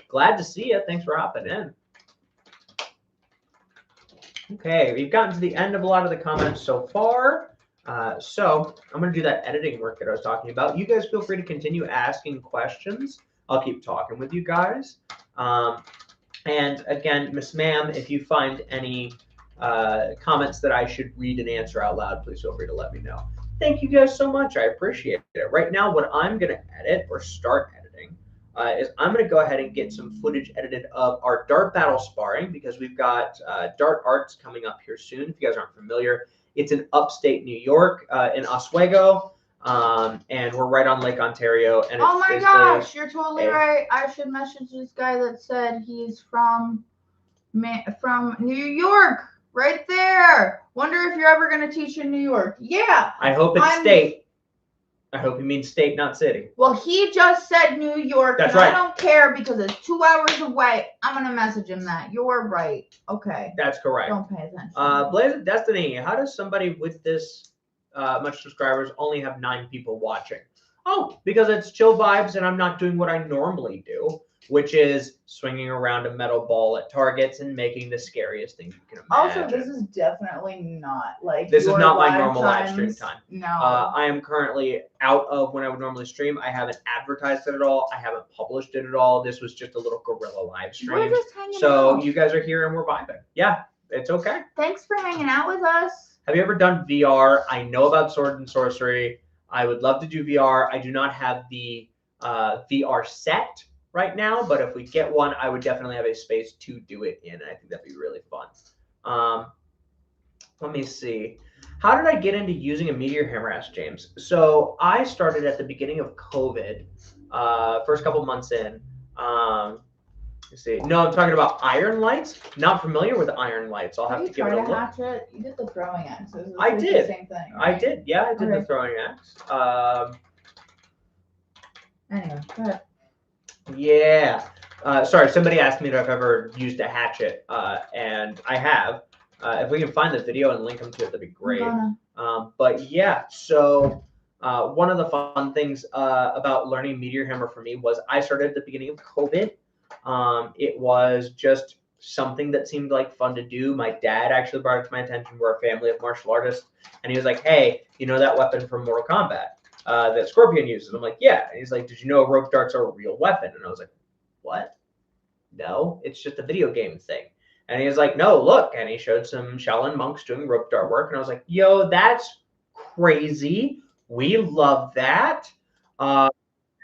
Speaker 2: Glad to see you. Thanks for hopping in. Okay, we've gotten to the end of a lot of the comments so far. So I'm going to do that editing work that I was talking about. You guys feel free to continue asking questions. I'll keep talking with you guys. And again, Miss Ma'am, if you find any comments that I should read and answer out loud, please feel free to let me know. Thank you guys so much. I appreciate it. Right now, what I'm going to edit or start editing is I'm going to go ahead and get some footage edited of our dart battle sparring, because we've got Dart Arts coming up here soon. If you guys aren't familiar, it's in upstate New York, in Oswego, and we're right on Lake Ontario. And
Speaker 1: oh my gosh, you're totally right. I should message this guy that said he's from New York. Right there. Wonder if you're ever going to teach in New York. Yeah.
Speaker 2: I hope it's state. I hope he means state, not city.
Speaker 1: Well, he just said New York.
Speaker 2: That's right.
Speaker 1: I don't care because it's 2 hours away. I'm going to message him that. You're right. Okay.
Speaker 2: That's correct.
Speaker 1: Don't pay attention.
Speaker 2: Blaze of Destiny. How does somebody with this much subscribers only have 9 people watching? Oh, because it's chill vibes and I'm not doing what I normally do, which is swinging around a metal ball at targets and making the scariest thing you can imagine.
Speaker 1: Also, this is definitely not like
Speaker 2: this is not my normal live stream time.
Speaker 1: No.
Speaker 2: I am currently out of when I would normally stream. I haven't advertised it at all. I haven't published it at all. This was just a little guerrilla live stream.
Speaker 1: We're just hanging
Speaker 2: so
Speaker 1: out.
Speaker 2: You guys are here and we're vibing. Yeah, it's okay.
Speaker 1: Thanks for hanging out with us.
Speaker 2: Have you ever done VR? I know about Sword and Sorcery. I would love to do VR. I do not have the VR set right now, but if we get one, I would definitely have a space to do it in. I think that'd be really fun. Let me see. How did I get into using a Meteor Hammer, asked James. So I started at the beginning of COVID, first couple months in. Let's see. No, I'm talking about iron lights. Not familiar with iron lights. I'll have to give it a look.
Speaker 1: Hatchet? You did the throwing axes.
Speaker 2: I did.
Speaker 1: The same thing,
Speaker 2: right?
Speaker 1: I
Speaker 2: did. Yeah, I did the throwing axe.
Speaker 1: Anyway, go ahead.
Speaker 2: Yeah. Sorry, somebody asked me if I've ever used a hatchet, and I have. If we can find the video and link them to it, that'd be great. But yeah, so one of the fun things about learning Meteor Hammer for me was I started at the beginning of COVID. It was just something that seemed like fun to do. My dad actually brought it to my attention. We're a family of martial artists, and he was like, "Hey, you know that weapon from Mortal Kombat that Scorpion uses?" I'm like, "Yeah." And he's like, "Did you know rope darts are a real weapon?" And I was like, "What? No, it's just a video game thing." And he was like, "No, look." And he showed some Shaolin monks doing rope dart work, and I was like, "Yo, that's crazy. We love that."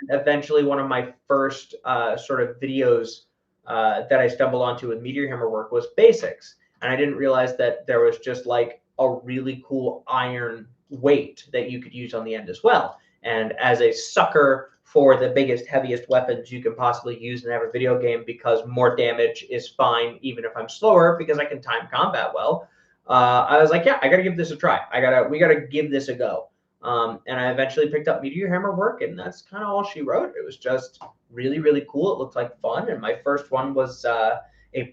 Speaker 2: Eventually, one of my first sort of videos that I stumbled onto with Meteor Hammer work was basics. And I didn't realize that there was just like a really cool iron weight that you could use on the end as well. And as a sucker for the biggest, heaviest weapons you can possibly use in every video game, because more damage is fine even if I'm slower, because I can time combat well, I was like, yeah, I got to give this a try. We got to give this a go. And I eventually picked up Meteor Hammer work, and that's kind of all she wrote. It was just really, really cool. It looked like fun. And my first one was a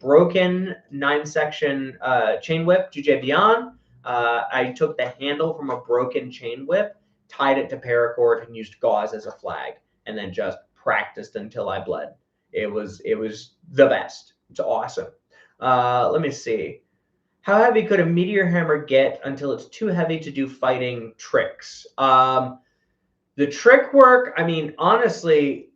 Speaker 2: broken 9-section chain whip, Juche Beyond. I took the handle from a broken chain whip, tied it to paracord, and used gauze as a flag, and then just practiced until I bled. It was the best. It's awesome. Let me see. How heavy could a Meteor Hammer get until it's too heavy to do fighting tricks? The trick work, I mean, honestly,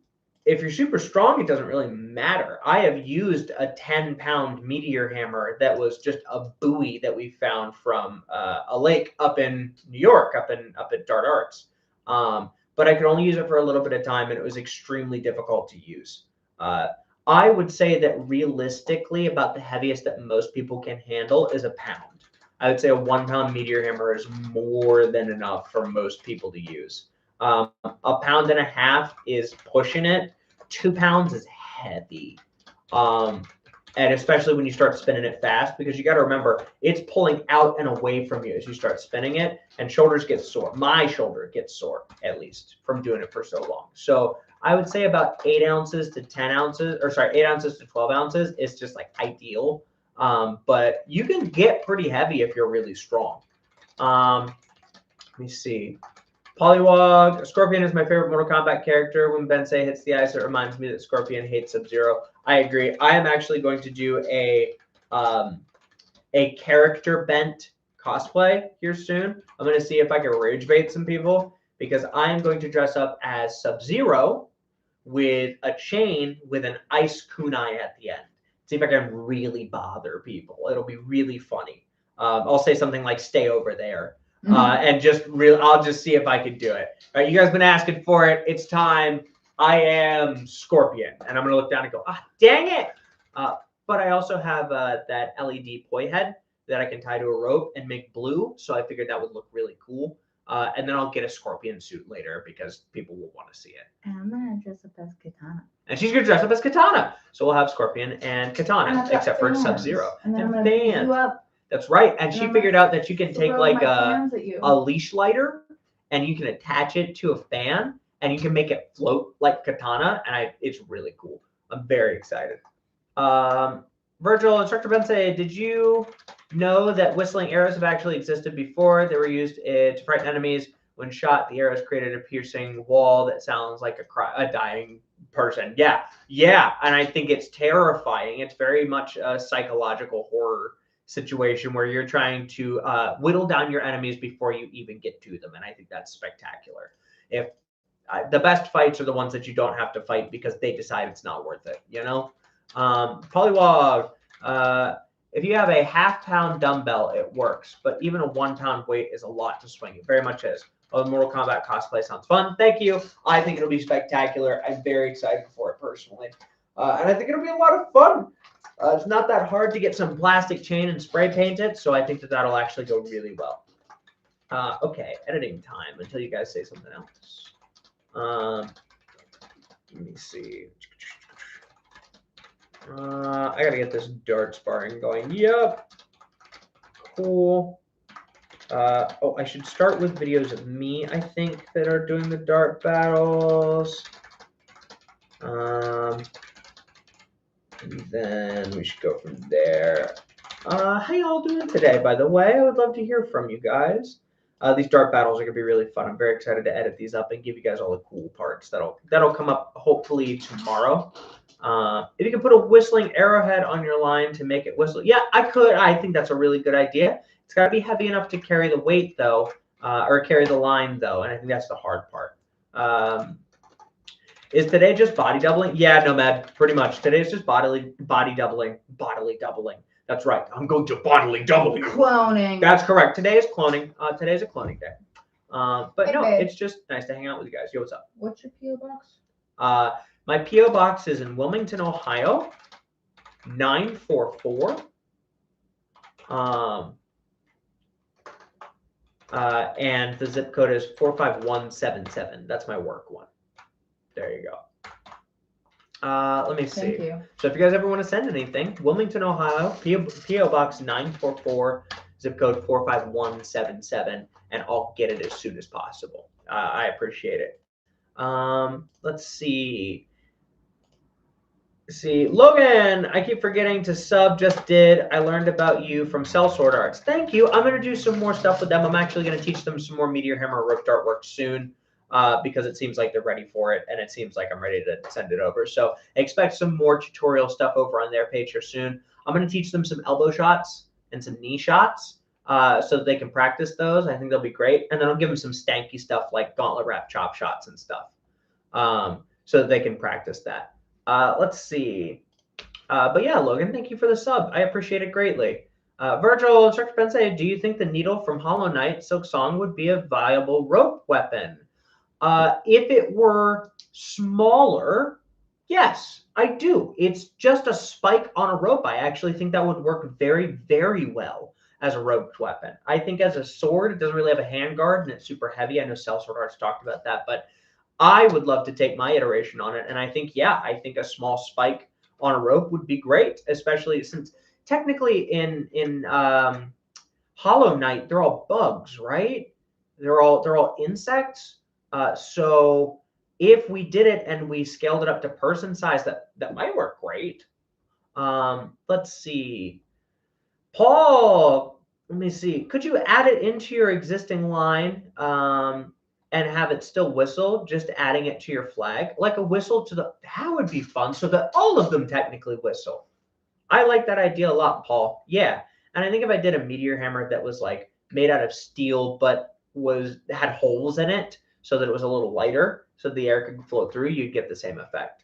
Speaker 2: if you're super strong, it doesn't really matter. I have used a 10-pound Meteor Hammer that was just a buoy that we found from a lake up in New York, up at Dart Arts. But I could only use it for a little bit of time, and it was extremely difficult to use. I would say that realistically, about the heaviest that most people can handle is a pound. I would say a 1-pound Meteor Hammer is more than enough for most people to use. A 1.5 pounds is pushing it. 2 pounds is heavy. And especially when you start spinning it fast, because you got to remember, it's pulling out and away from you as you start spinning it, and shoulders get sore. My shoulder gets sore, at least, from doing it for so long. So I would say about 8 ounces to 10 ounces, or sorry, 8 ounces to 12 ounces is just like ideal. But you can get pretty heavy if you're really strong. Let me see. Poliwag, Scorpion is my favorite Mortal Kombat character. When Bensei hits the ice, it reminds me that Scorpion hates Sub-Zero. I agree. I am actually going to do a character bent cosplay here soon. I'm going to see if I can rage bait some people, because I am going to dress up as Sub-Zero with a chain with an ice kunai at the end. See if I can really bother people. It'll be really funny. I'll say something like "stay over there," and I'll just see if I can do it. All right, you guys been asking for it. It's time. I am Scorpion, and I'm gonna look down and go, dang it! But I also have that LED poi head that I can tie to a rope and make blue. So I figured that would look really cool. And then I'll get a Scorpion suit later because people will want to see it.
Speaker 1: And I'm gonna dress up as Katana.
Speaker 2: And she's gonna dress up as Katana. So we'll have Scorpion and Katana, except for Sub-Zero.
Speaker 1: And then I'm gonna beat you up.
Speaker 2: That's right. And she figured out that you can take like a
Speaker 1: a
Speaker 2: leash lighter and you can attach it to a fan and you can make it float like Katana. And it's really cool. I'm very excited. Virgil, Instructor Ben say, did you know that whistling arrows have actually existed before? They were used to frighten enemies. When shot, the arrows created a piercing wall that sounds like a dying person. Yeah. And I think it's terrifying. It's very much a psychological horror situation where you're trying to whittle down your enemies before you even get to them. And I think that's spectacular. If the best fights are the ones that you don't have to fight because they decide it's not worth it, you know? Polywog, if you have a half-pound dumbbell, it works, but even a 1 pound weight is a lot to swing. It very much is. Oh, the Mortal Kombat cosplay sounds fun. Thank you. I think it'll be spectacular. I'm very excited for it personally. And I think it'll be a lot of fun. It's not that hard to get some plastic chain and spray paint it, so I think that'll actually go really well. Okay, editing time until you guys say something else. Let me see. I gotta get this dart sparring going. Yep. Cool. I should start with videos of me, I think, that are doing the dart battles. And then we should go from there. How y'all doing today, by the way? I would love to hear from you guys. These dart battles are gonna be really fun. I'm very excited to edit these up and give you guys all the cool parts. That'll come up hopefully tomorrow. If you can put a whistling arrowhead on your line to make it whistle, yeah, I could. I think that's a really good idea. It's got to be heavy enough to carry the weight though, or carry the line though, and I think that's the hard part. Is today just body doubling? Yeah, Nomad, pretty much. Today's just body doubling. That's right. I'm going to bodily doubling.
Speaker 1: Cloning.
Speaker 2: That's correct. Today is cloning. Today's a cloning day. But
Speaker 1: hey,
Speaker 2: no,
Speaker 1: babe.
Speaker 2: It's just nice to hang out with you guys. Yo, what's up?
Speaker 1: What's your P.O. box?
Speaker 2: My P.O. box is in Wilmington, Ohio, 944. And the zip code is 45177. That's my work one. There you go. Let me see.
Speaker 1: Thank you.
Speaker 2: So if you guys ever want to send anything, Wilmington, Ohio, P.O. Box 944, zip code 45177, and I'll get it as soon as possible. I appreciate it. Let's see. Logan, I keep forgetting to sub. Just did. I learned about you from Cell Sword Arts. Thank you. I'm going to do some more stuff with them. I'm actually going to teach them some more Meteor Hammer rope dart work soon because it seems like they're ready for it, and it seems like I'm ready to send it over. So expect some more tutorial stuff over on their page here soon. I'm going to teach them some elbow shots and some knee shots so that they can practice those. I think they'll be great. And then I'll give them some stanky stuff like gauntlet wrap chop shots and stuff so that they can practice that. Let's see. But yeah, Logan, thank you for the sub. I appreciate it greatly. Virgil, Instructor Pensei, do you think the needle from Hollow Knight Silk Song would be a viable rope weapon? If it were smaller, yes, I do. It's just a spike on a rope. I actually think that would work very, very well as a roped weapon. I think as a sword, it doesn't really have a handguard and it's super heavy. I know Cell Sword Arts talked about that, but I would love to take my iteration on it. And I think, yeah, I think a small spike on a rope would be great, especially since technically in Hollow Knight, they're all bugs, right? They're all insects. So if we did it and we scaled it up to person size, that might work great. Let's see. Paul, let me see. Could you add it into your existing line and have it still whistle, just adding it to your flag? Like a whistle to that would be fun so that all of them technically whistle. I like that idea a lot, Paul. Yeah. And I think if I did a Meteor Hammer that was like made out of steel, but had holes in it so that it was a little lighter so the air could flow through, you'd get the same effect.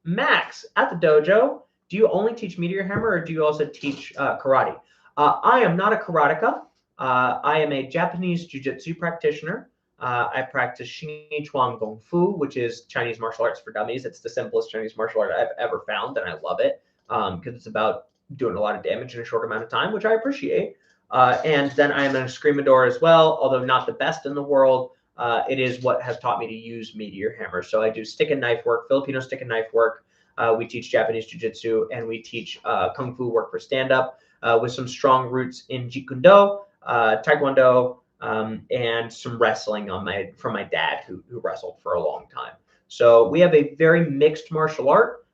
Speaker 2: Max, at the dojo, do you only teach Meteor Hammer or do you also teach karate? I am not a karateka. I am a Japanese jiu-jitsu practitioner. I practice Xing Chuang Gong Fu, which is Chinese martial arts for dummies. It's the simplest Chinese martial art I've ever found, and I love it because it's about doing a lot of damage in a short amount of time, which I appreciate. And then I am an escrimador as well, although not the best in the world. It is what has taught me to use Meteor hammer. So I do stick and knife work, Filipino stick and knife work. We teach Japanese jiu-jitsu, and we teach kung fu work for stand-up with some strong roots in Jeet Kune Do, Taekwondo, and some wrestling from my dad, who wrestled for a long time. So we have a very mixed martial art,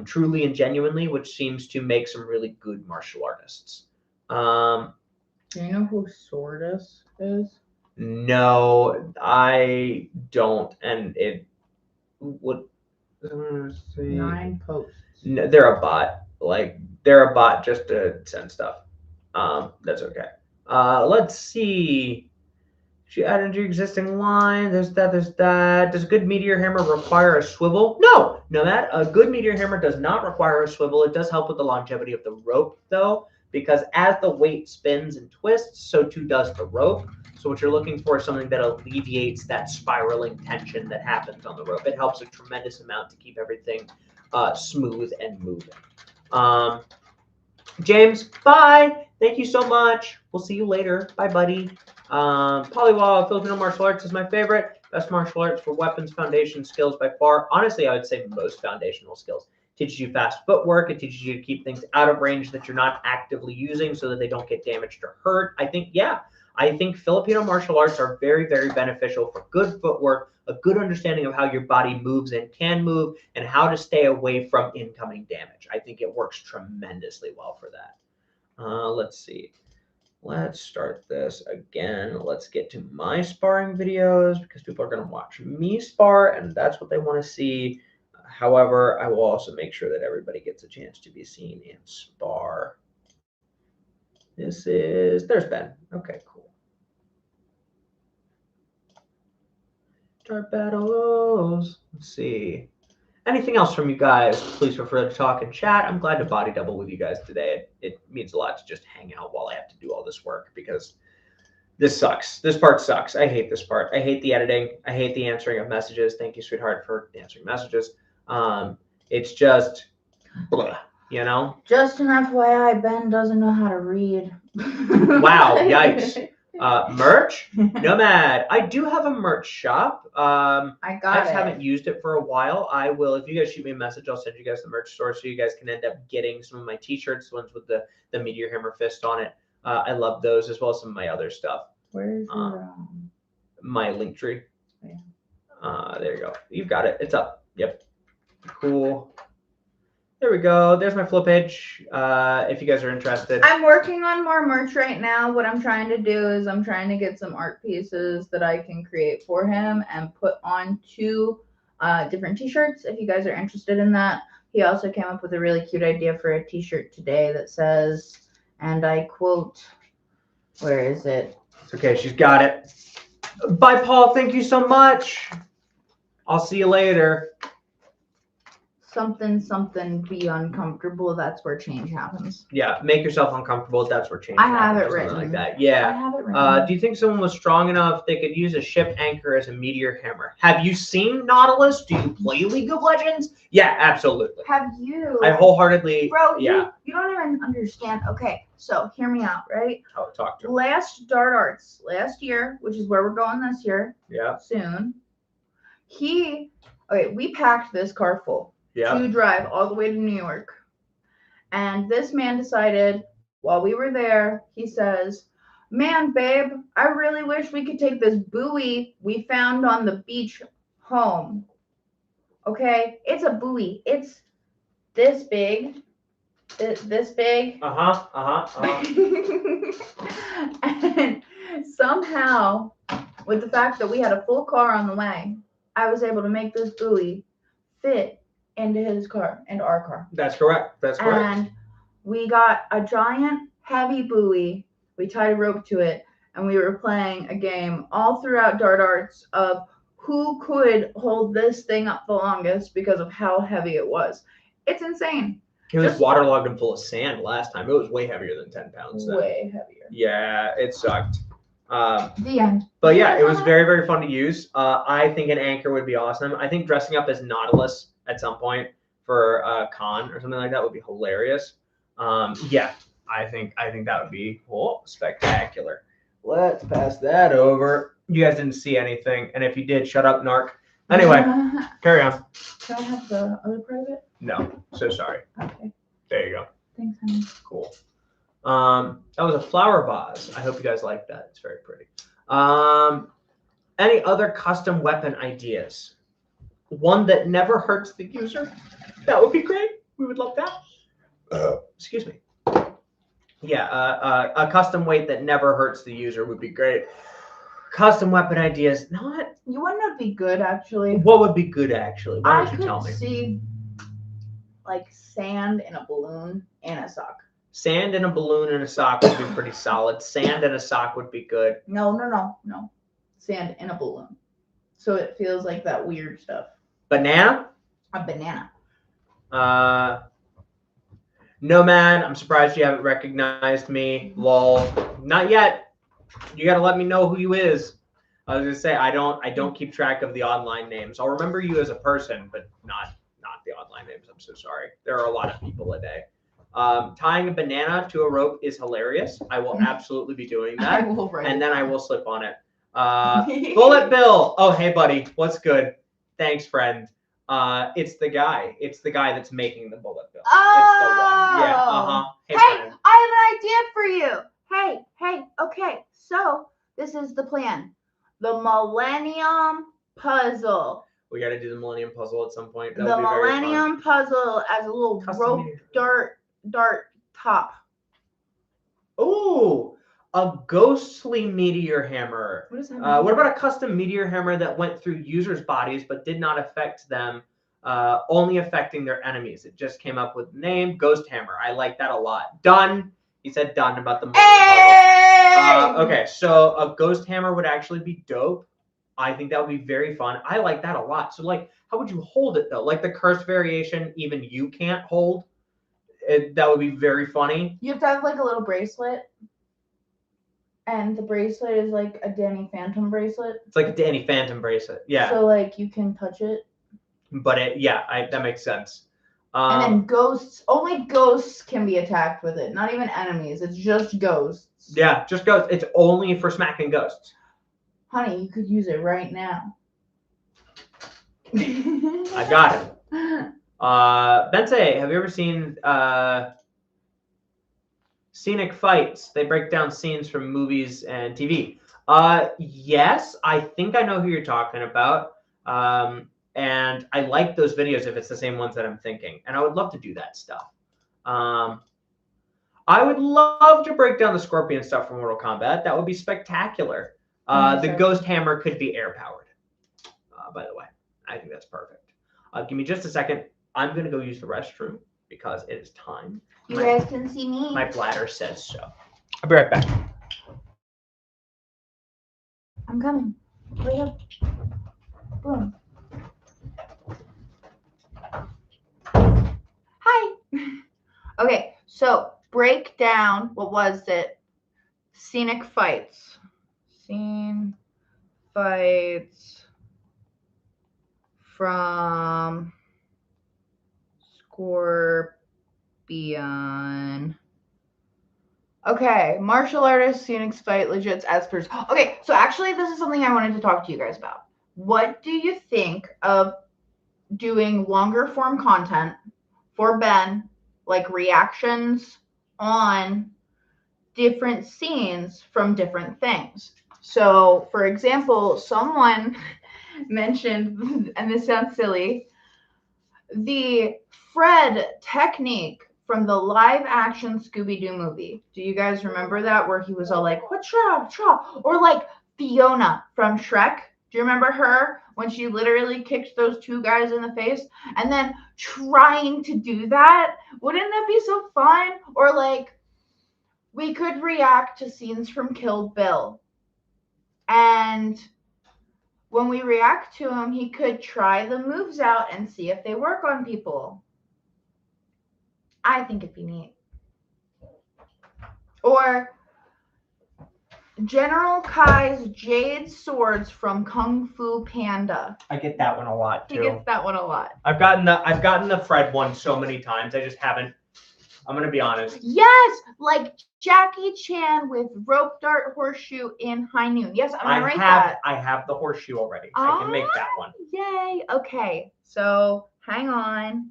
Speaker 2: truly and genuinely, which seems to make some really good martial artists.
Speaker 1: Do you know who Sordus is?
Speaker 2: No, I don't, and it would.
Speaker 1: 9 posts.
Speaker 2: No, they're a bot. Like they're a bot just to send stuff. That's okay. Let's see. She added your existing line. There's that. There's that. Does a good meteor hammer require a swivel? No, that a good meteor hammer does not require a swivel. It does help with the longevity of the rope, though, because as the weight spins and twists, so too does the rope. So what you're looking for is something that alleviates that spiraling tension that happens on the rope. It helps a tremendous amount to keep everything smooth and moving. James, bye. Thank you so much. We'll see you later. Bye, buddy. Polywall, Filipino martial arts is my favorite. Best martial arts for weapons, foundation skills by far. Honestly, I would say most foundational skills. Teaches you fast footwork. It teaches you to keep things out of range that you're not actively using so that they don't get damaged or hurt. I think Filipino martial arts are very, very beneficial for good footwork, a good understanding of how your body moves and can move, and how to stay away from incoming damage. I think it works tremendously well for that. Let's see. Let's start this again. Let's get to my sparring videos because people are going to watch me spar, and that's what they want to see. However, I will also make sure that everybody gets a chance to be seen and spar. There's Ben. Okay, cool. Start battles. Let's see. Anything else from you guys, please feel free to talk and chat. I'm glad to body double with you guys today. It means a lot to just hang out while I have to do all this work because this sucks. This part sucks. I hate this part. I hate the editing. I hate the answering of messages. Thank you, sweetheart, for answering messages. It's just, blah, you know?
Speaker 1: Just an FYI, Ben doesn't know how to read.
Speaker 2: Wow, yikes. Merch? Nomad. I do have a merch shop. I just haven't used it for a while. I will, if you guys shoot me a message, I'll send you guys the merch store so you guys can end up getting some of my t-shirts, the ones with the Meteor Hammer Fist on it. I love those as well as some of my other stuff.
Speaker 1: Where's your
Speaker 2: my link tree?
Speaker 1: Yeah.
Speaker 2: There you go. You've got it. It's up. Yep. Cool. There we go. There's my flip page. If you guys are interested.
Speaker 1: I'm working on more merch right now. What I'm trying to do is I'm trying to get some art pieces that I can create for him and put on 2 different t-shirts if you guys are interested in that. He also came up with a really cute idea for a t-shirt today that says, and I quote, where is it?
Speaker 2: It's okay. She's got it. Bye, Paul. Thank you so much. I'll see you later.
Speaker 1: Something be uncomfortable. That's where change happens.
Speaker 2: Yeah, make yourself uncomfortable. That's where change
Speaker 1: I
Speaker 2: happens.
Speaker 1: have it
Speaker 2: Something
Speaker 1: written.
Speaker 2: like that. Yeah.
Speaker 1: I have it written.
Speaker 2: Do you think someone was strong enough they could use a ship anchor as a meteor hammer? Have you seen Nautilus? Do you play League of Legends? Yeah, absolutely.
Speaker 1: Have you?
Speaker 2: I wholeheartedly.
Speaker 1: Bro,
Speaker 2: yeah.
Speaker 1: You don't even understand. Okay, so hear me out, right?
Speaker 2: I'll talk to him.
Speaker 1: Last Dart Arts, last year, which is where we're going this year.
Speaker 2: Yeah.
Speaker 1: Soon. We packed this car full.
Speaker 2: Yeah.
Speaker 1: To drive all the way to New York. And this man decided, while we were there, he says, man, babe, I really wish we could take this buoy we found on the beach home. Okay? It's a buoy. It's this big. This big. And somehow, with the fact that we had a full car on the way, I was able to make this buoy fit into his car, into our car.
Speaker 2: That's correct. That's correct.
Speaker 1: And we got a giant heavy buoy. We tied a rope to it, and we were playing a game all throughout Dart Arts of who could hold this thing up the longest because of how heavy it was. It's insane.
Speaker 2: It was
Speaker 1: Just
Speaker 2: waterlogged and full of sand last time. It was way heavier than 10 pounds. Then.
Speaker 1: way heavier.
Speaker 2: Yeah, it sucked.
Speaker 1: The end.
Speaker 2: But yeah, it was very, very fun to use. I think an anchor would be awesome. I think dressing up as Nautilus at some point for a con or something like that would be hilarious. Yeah, I think that would be spectacular. Let's pass that over. You guys didn't see anything, and if you did, shut up, narc. Anyway, carry on.
Speaker 1: Can I have the other part of it?
Speaker 2: No, so sorry.
Speaker 1: Okay.
Speaker 2: There you go.
Speaker 1: Thanks, honey.
Speaker 2: Cool. That was a flower vase. I hope you guys like that. It's very pretty. Any other custom weapon ideas? One that never hurts the user? That would be great. We would love that. Excuse me. Yeah, a custom weight that never hurts the user would be great. Custom weapon ideas, not.
Speaker 1: You want to be good, actually?
Speaker 2: What would be good, actually? Why don't you tell me?
Speaker 1: I could see like sand in a balloon and a sock.
Speaker 2: Sand in a balloon and a sock would be pretty solid. Sand and a sock would be good.
Speaker 1: No. Sand in a balloon. So it feels like that weird stuff.
Speaker 2: Banana?
Speaker 1: A banana.
Speaker 2: Nomad, I'm surprised you haven't recognized me. Lol. Not yet. You gotta let me know who you is. I was gonna say I don't keep track of the online names. I'll remember you as a person, but not the online names. I'm so sorry. There are a lot of people a day. Tying a banana to a rope is hilarious. I will absolutely be doing that. And then I will slip on it. Bullet Bill. Oh, hey, buddy. What's good? Thanks, friend. It's the guy. It's the guy that's making the bullet bill. It's the one. Yeah. Hey, friend.
Speaker 1: I have an idea for you. Hey. Okay. So this is the plan. The Millennium Puzzle.
Speaker 2: We got to do the Millennium Puzzle at some point.
Speaker 1: The Millennium Puzzle as a little rope dart top.
Speaker 2: Ooh, a ghostly meteor hammer.
Speaker 1: What does that mean?
Speaker 2: What about a custom meteor hammer that went through users' bodies but did not affect them, only affecting their enemies? It just came up with the name Ghost Hammer. I like that a lot. Done. He said done about the Millennium Puzzle. Okay, so a ghost hammer would actually be dope. I think that would be very fun. I like that a lot. So, like, how would you hold it, though? Like the curse variation, even you can't hold. That would be very funny.
Speaker 1: You have to have, like, a little bracelet. And the bracelet is, like, a Danny Phantom bracelet.
Speaker 2: It's like a Danny Phantom bracelet. Yeah.
Speaker 1: So, like, you can touch it.
Speaker 2: But, that makes sense.
Speaker 1: And then ghosts, only ghosts can be attacked with it. Not even enemies. It's just ghosts.
Speaker 2: Yeah, just ghosts. It's only for smacking ghosts.
Speaker 1: Honey, you could use it right now.
Speaker 2: I got it. Bensei, have you ever seen scenic fights? They break down scenes from movies and TV. Yes, I think I know who you're talking about. And I like those videos if it's the same ones that I'm thinking. And I would love to do that stuff. I would love to break down the Scorpion stuff from Mortal Kombat. That would be spectacular. The Ghost Hammer could be air-powered, by the way. I think that's perfect. Give me just a second. I'm going to go use the restroom because it is time.
Speaker 1: You guys can see me.
Speaker 2: My bladder says so. I'll be right back.
Speaker 1: I'm coming. Wait up. Boom. Hi. Okay, so break down, what was it? Scenic fights. Scene fights from Scorpion. Okay, martial artist, scenic fight, legit espers. Okay, so actually this is something I wanted to talk to you guys about. What do you think of doing longer form content for Ben, like reactions on different scenes from different things? So, for example, someone mentioned, and this sounds silly, the Fred technique from the live action Scooby-Doo movie. Do you guys remember that? Where he was all like, what's up? Or like Fiona from Shrek. Do you remember her when she literally kicked those two guys in the face? And then trying to do that? Wouldn't that be so fun? Or like, we could react to scenes from Kill Bill. And when we react to him, he could try the moves out and see if they work on people. I think it'd be neat. Or General Kai's jade swords from Kung Fu Panda.
Speaker 2: I get that one a lot
Speaker 1: He
Speaker 2: too.
Speaker 1: gets that one a lot.
Speaker 2: I've gotten the Fred one so many times. I just haven't. I'm gonna be honest.
Speaker 1: Yes, like Jackie Chan with rope dart horseshoe in High Noon. Yes, I'm gonna write that.
Speaker 2: I have the horseshoe already. I can make that one.
Speaker 1: Yay. Okay. So hang on.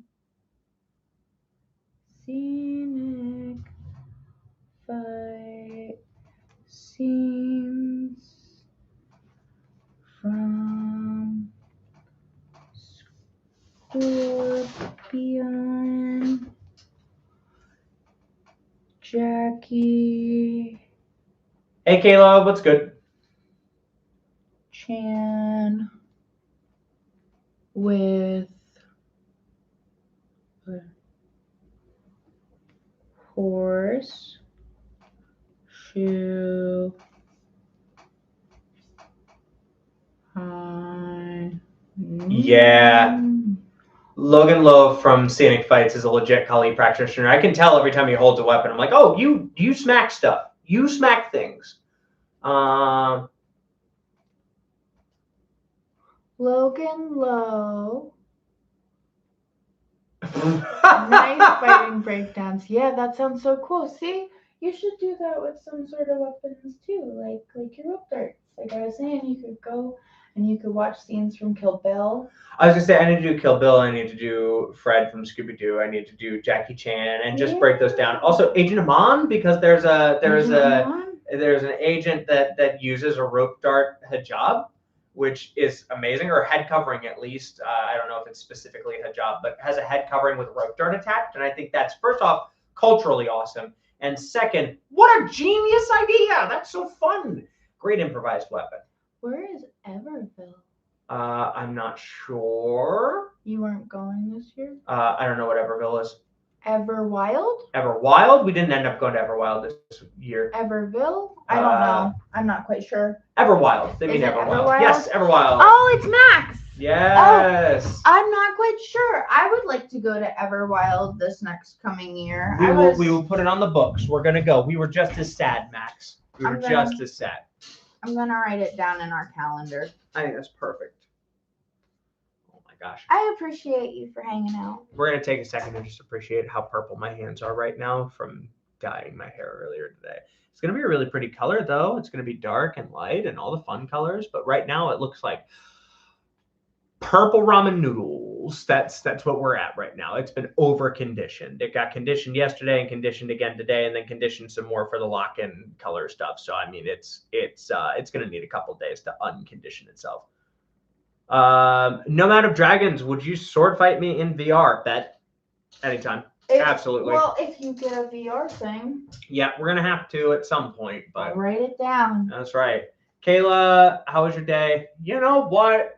Speaker 1: Scenic fight scenes from Scorpion Jackie
Speaker 2: Hey Kayla, what's good?
Speaker 1: Chan with horse shoe high.
Speaker 2: Yeah. Logan Lowe from Scenic Fights is a legit Kali practitioner. I can tell every time he holds a weapon. I'm like, oh, you smack stuff. You smack things.
Speaker 1: Logan Lowe. Nice fighting breakdowns. Yeah, that sounds so cool. See, you should do that with some sort of weapons too, like your rope darts. Like I was saying, you could go and you could watch scenes from Kill Bill.
Speaker 2: I was gonna say I need to do Kill Bill. I need to do Fred from Scooby Doo. I need to do Jackie Chan and just break those down. Also, Agent Amon, because there's an agent that uses a rope dart hijab, which is amazing, or head covering at least. I don't know if it's specifically a hijab, but has a head covering with a rope dart attached. And I think that's, first off, culturally awesome. And second, what a genius idea. That's so fun. Great improvised weapon.
Speaker 1: Where is Everville?
Speaker 2: I'm not sure.
Speaker 1: You weren't going this year?
Speaker 2: I don't know what Everville is.
Speaker 1: Everwild?
Speaker 2: Everwild? We didn't end up going to Everwild this year.
Speaker 1: Everville? I don't know. I'm not quite sure.
Speaker 2: Everwild. They mean Everwild. Yes, Everwild.
Speaker 1: Oh, it's Max.
Speaker 2: Yes.
Speaker 1: Oh, I'm not quite sure. I would like to go to Everwild this next coming year.
Speaker 2: We will put it on the books. We're gonna go. We were just as sad, Max. We were just as sad.
Speaker 1: I'm gonna write it down in our calendar.
Speaker 2: I think that's perfect. Oh my gosh.
Speaker 1: I appreciate you for hanging out.
Speaker 2: We're gonna take a second to just appreciate how purple my hands are right now from dyeing my hair earlier today. It's gonna be a really pretty color though. It's gonna be dark and light and all the fun colors, but right now it looks like purple ramen noodles. That's what we're at right now. It's been over conditioned. It got conditioned yesterday and conditioned again today, and then conditioned some more for the lock-in color stuff. So I mean, it's gonna need a couple days to uncondition itself. Nomad of Dragons, would you sword fight me in VR? Bet. Anytime. Absolutely.
Speaker 1: Well, if you get a VR thing.
Speaker 2: Yeah, we're gonna have to at some point, but
Speaker 1: I'll write it down.
Speaker 2: That's right. Kayla, how was your day? You know what?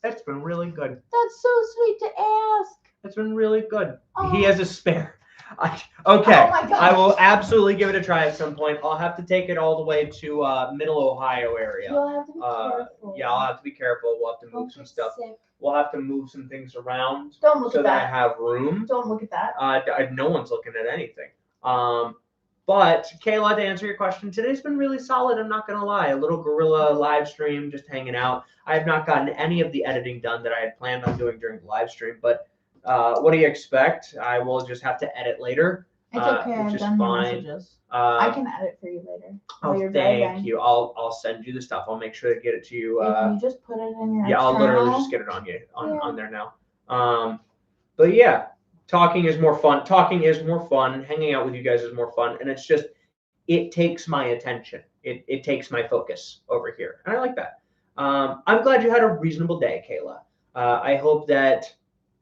Speaker 2: It's been really good.
Speaker 1: That's so sweet to ask.
Speaker 2: It's been really good.
Speaker 1: Oh.
Speaker 2: He has a spare. Okay.
Speaker 1: Oh my gosh.
Speaker 2: I will absolutely give it a try at some point. I'll have to take it all the way to Middle Ohio area.
Speaker 1: You'll have to be careful.
Speaker 2: Yeah, I'll have to be careful. We'll have to move some stuff.
Speaker 1: Sick.
Speaker 2: We'll have to move some things around.
Speaker 1: Don't look
Speaker 2: so
Speaker 1: at
Speaker 2: that
Speaker 1: that.
Speaker 2: I have room.
Speaker 1: Don't look at that.
Speaker 2: No one's looking at anything. But Kayla, to answer your question, today's been really solid. I'm not gonna lie. A little guerrilla live stream, just hanging out. I have not gotten any of the editing done that I had planned on doing during the live stream. But what do you expect? I will just have to edit later.
Speaker 1: It's okay. I've done your messages. I can edit for you later.
Speaker 2: Oh, thank you. I'll send you the stuff. I'll make sure to get it to you.
Speaker 1: If you just put it in your
Speaker 2: I'll literally just get it on there now. But yeah. Talking is more fun. Hanging out with you guys is more fun. And it's just, it takes my attention. It takes my focus over here. And I like that. I'm glad you had a reasonable day, Kayla. I hope that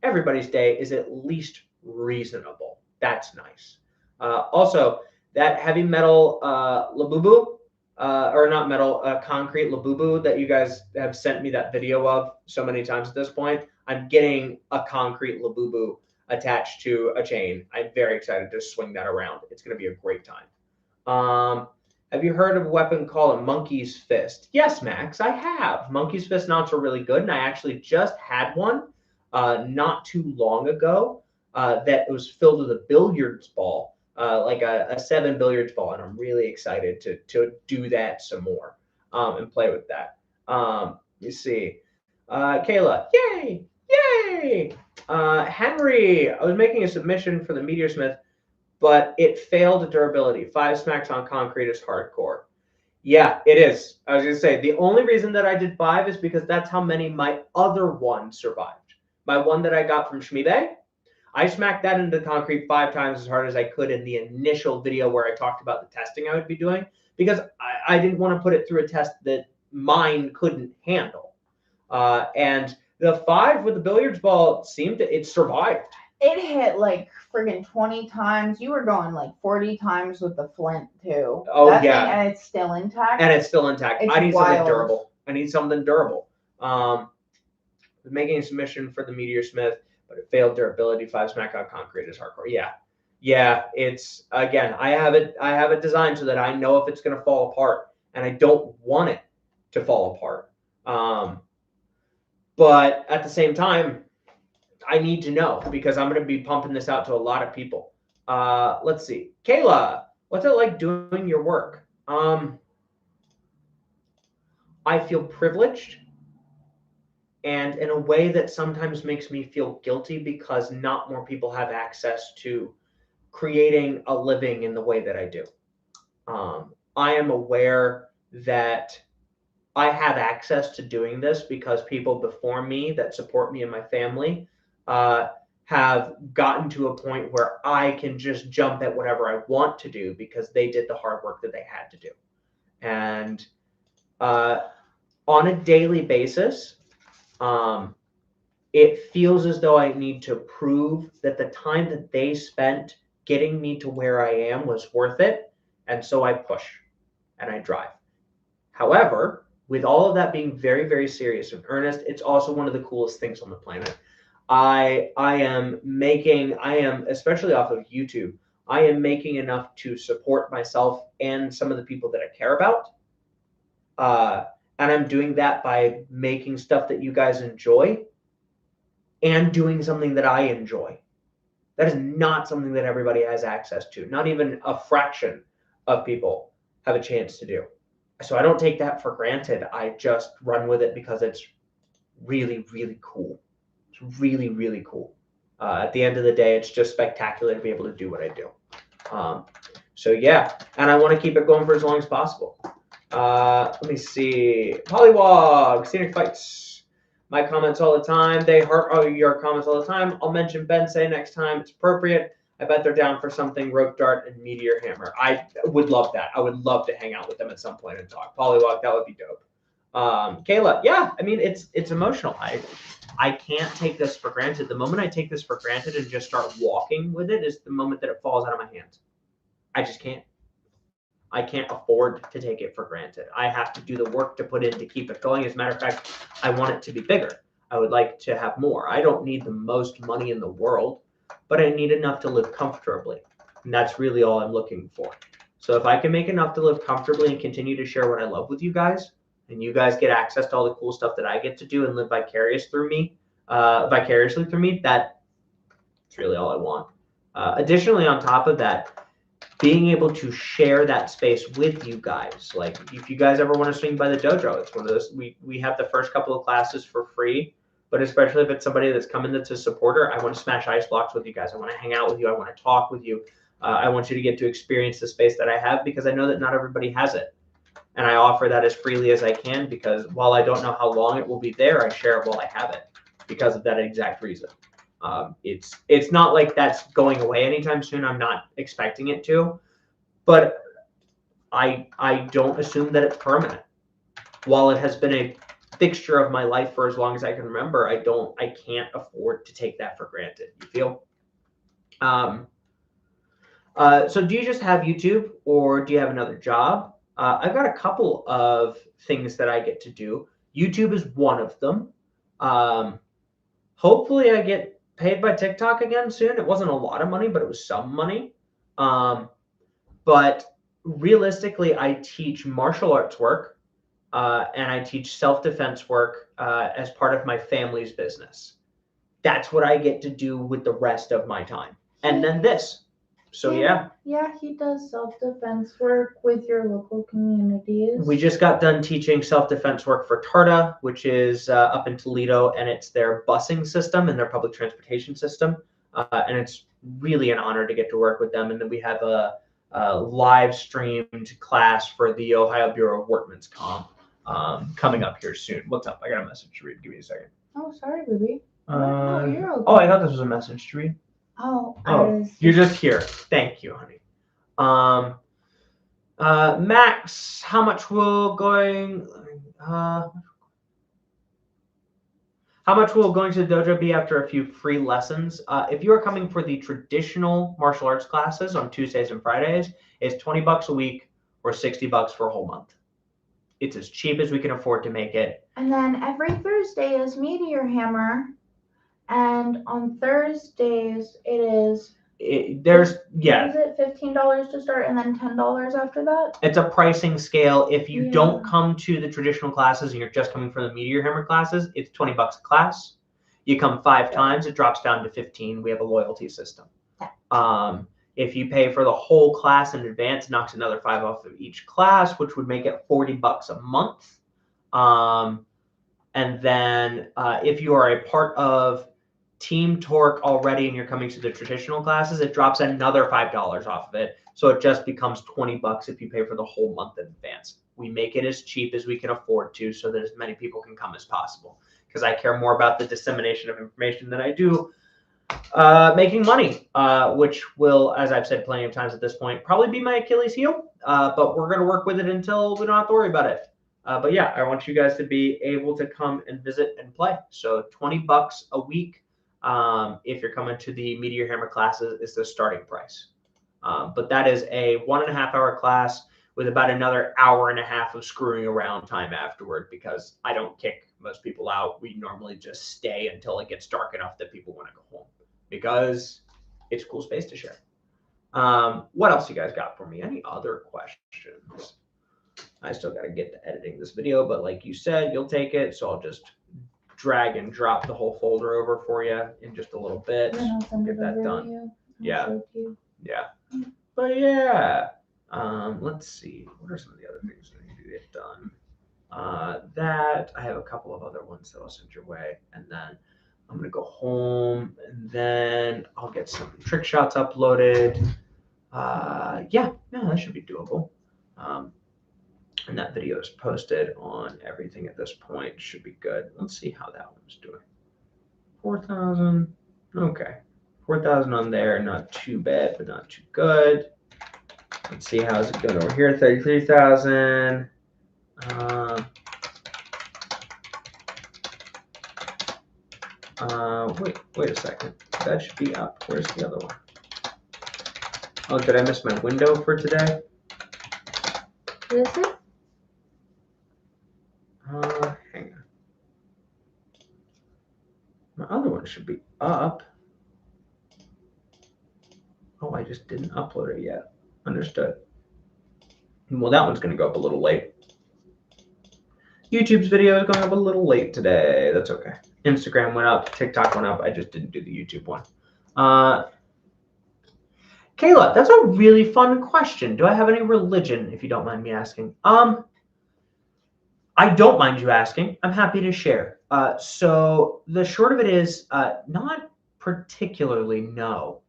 Speaker 2: everybody's day is at least reasonable. That's nice. Also, that heavy metal Labubu, or not metal, concrete Labubu that you guys have sent me that video of so many times at this point, I'm getting a concrete Labubu attached to a chain. I'm very excited to swing that around. It's going to be a great time. Have you heard of a weapon called a monkey's fist? Yes, Max, I have. Monkey's fist knots are really good, and I actually just had one not too long ago. that was filled with a billiards ball, like a 7 billiards ball, and I'm really excited to do that some more and play with that. You see, Kayla, yay, yay! Henry, I was making a submission for the Meteor Smith, but it failed durability. 5 smacks on concrete is hardcore. Yeah, it is. I was going to say, the only reason that I did 5 is because that's how many my other one survived. My one that I got from Shmibe, I smacked that into concrete 5 times as hard as I could in the initial video where I talked about the testing I would be doing, because I didn't want to put it through a test that mine couldn't handle. And the 5 with the billiards ball it survived.
Speaker 1: It hit like friggin' 20 times. You were going like 40 times with the flint too.
Speaker 2: Oh,
Speaker 1: that
Speaker 2: yeah.
Speaker 1: Thing, and it's still intact.
Speaker 2: And it's still intact.
Speaker 1: It's
Speaker 2: I need
Speaker 1: wild.
Speaker 2: something durable. I need something durable. Making a submission for the Meteor Smith, but it failed durability. 5 smack on concrete is hardcore. Yeah. It's, again, I have it designed so that I know if it's going to fall apart, and I don't want it to fall apart. But at the same time, I need to know, because I'm going to be pumping this out to a lot of people. Let's see. Kayla, what's it like doing your work? I feel privileged, and in a way that sometimes makes me feel guilty because not more people have access to creating a living in the way that I do. I am aware that I have access to doing this because people before me that support me and my family have gotten to a point where I can just jump at whatever I want to do because they did the hard work that they had to do. And on a daily basis, it feels as though I need to prove that the time that they spent getting me to where I am was worth it. And so I push and I drive. However, with all of that being very, very serious and earnest, it's also one of the coolest things on the planet. I am, especially off of YouTube, I am making enough to support myself and some of the people that I care about. And I'm doing that by making stuff that you guys enjoy and doing something that I enjoy. That is not something that everybody has access to. Not even a fraction of people have a chance to do. So I don't take that for granted. I just run with it because it's really, really cool. It's really, really cool. At the end of the day, it's just spectacular to be able to do what I do. So yeah, and I want to keep it going for as long as possible. Let me see. Pollywog, Scenic Fights. My comments all the time. They heart your comments all the time. I'll mention Bensei next time it's appropriate. I bet they're down for something rope dart and meteor hammer. I would love that. I would love to hang out with them at some point and talk. Pollywog, that would be dope. Kayla, yeah, I mean, it's emotional. I can't take this for granted. The moment I take this for granted and just start walking with it is the moment that it falls out of my hands. I just can't. I can't afford to take it for granted. I have to do the work to put in to keep it going. As a matter of fact, I want it to be bigger. I would like to have more. I don't need the most money in the world, but I need enough to live comfortably. And that's really all I'm looking for. So if I can make enough to live comfortably and continue to share what I love with you guys, and you guys get access to all the cool stuff that I get to do and live vicariously through me, that's really all I want. Additionally, on top of that, being able to share that space with you guys. Like if you guys ever want to swing by the dojo, it's one of those, we have the first couple of classes for free, but especially if it's somebody that's coming that's a supporter, I want to smash ice blocks with you guys. I want to hang out with you. I want to talk with you. I want you to get to experience the space that I have, because I know that not everybody has it. And I offer that as freely as I can, because while I don't know how long it will be there, I share it while I have it because of that exact reason. It's not like that's going away anytime soon. I'm not expecting it to, but I don't assume that it's permanent. While it has been a fixture of my life for as long as I can remember, I can't afford to take that for granted. You feel? So do you just have YouTube, or do you have another job? I've got a couple of things that I get to do. YouTube is one of them. Hopefully I get paid by TikTok again soon. It wasn't a lot of money, but it was some money. But realistically, I teach martial arts work, and I teach self-defense work as part of my family's business. that's what I get to do with the rest of my time. And then this. So yeah.
Speaker 1: Yeah, he does self-defense work with your local communities.
Speaker 2: We just got done teaching self-defense work for TARTA, which is up in Toledo, and it's their busing system and their public transportation system. And it's really an honor to get to work with them. And then we have a live streamed class for the Ohio Bureau of Workmen's Comp coming up here soon. What's up? I got a message to read. Give me a second.
Speaker 1: Oh, sorry, baby.
Speaker 2: No,
Speaker 1: you're okay.
Speaker 2: Oh, I thought this was a message to read.
Speaker 1: Oh,
Speaker 2: You're just here. Thank you, honey. Max, how much will going to the dojo be after a few free lessons? If you are coming for the traditional martial arts classes on Tuesdays and Fridays, it's $20 a week or $60 for a whole month. It's as cheap as we can afford to make it.
Speaker 1: And then every Thursday is Meteor Hammer, and on Thursdays it is. Is it $15 to start and then $10 after that?
Speaker 2: It's a pricing scale. If you don't come to the traditional classes and you're just coming for the Meteor Hammer classes, it's $20 a class. You come 5 times, it drops down to 15. We have a loyalty system. If you pay for the whole class in advance, it knocks another $5 off of each class, which would make it $40 a month. And then if you are a part of Team Torque already and you're coming to the traditional classes, it drops another $5 off of it. So it just becomes $20 if you pay for the whole month in advance. We make it as cheap as we can afford to so that as many people can come as possible. Because I care more about the dissemination of information than I do making money, which will, as I've said plenty of times at this point, probably be my Achilles heel. But we're going to work with it until we don't have to worry about it. But yeah, I want you guys to be able to come and visit and play. So $20 a week. If you're coming to the Meteor Hammer classes, is the starting price. But that is a 1.5 hour class with about another hour and a half of screwing around time afterward, because I don't kick most people out. We normally just stay until it gets dark enough that people want to go home, because it's a cool space to share. What else you guys got for me? Any other questions? I still got to get to editing this video, but like you said, you'll take it. So I'll just drag and drop the whole folder over for you in just a little bit. Get that done. Yeah. But yeah, let's see. What are some of the other things that I need to get done? That I have a couple of other ones that I'll send your way, and then I'm gonna go home, and then I'll get some trick shots uploaded. Yeah, no, that should be doable. And that video is posted on everything at this point. Should be good. Let's see how that one's doing. 4,000. Okay. 4,000 on there. Not too bad, but not too good. Let's see how's it going over here. 33,000. Wait a second. That should be up. Where's the other one? Oh, did I miss my window for today?
Speaker 1: Is it?
Speaker 2: Hang on. My other one should be up. Oh, I just didn't upload it yet. Understood. Well, that one's going to go up a little late. YouTube's video is going up a little late today. That's okay. Instagram went up. TikTok went up. I just didn't do the YouTube one. Kayla, that's a really fun question. Do I have any religion, if you don't mind me asking? I don't mind you asking. I'm happy to share. So the short of it is not particularly, no.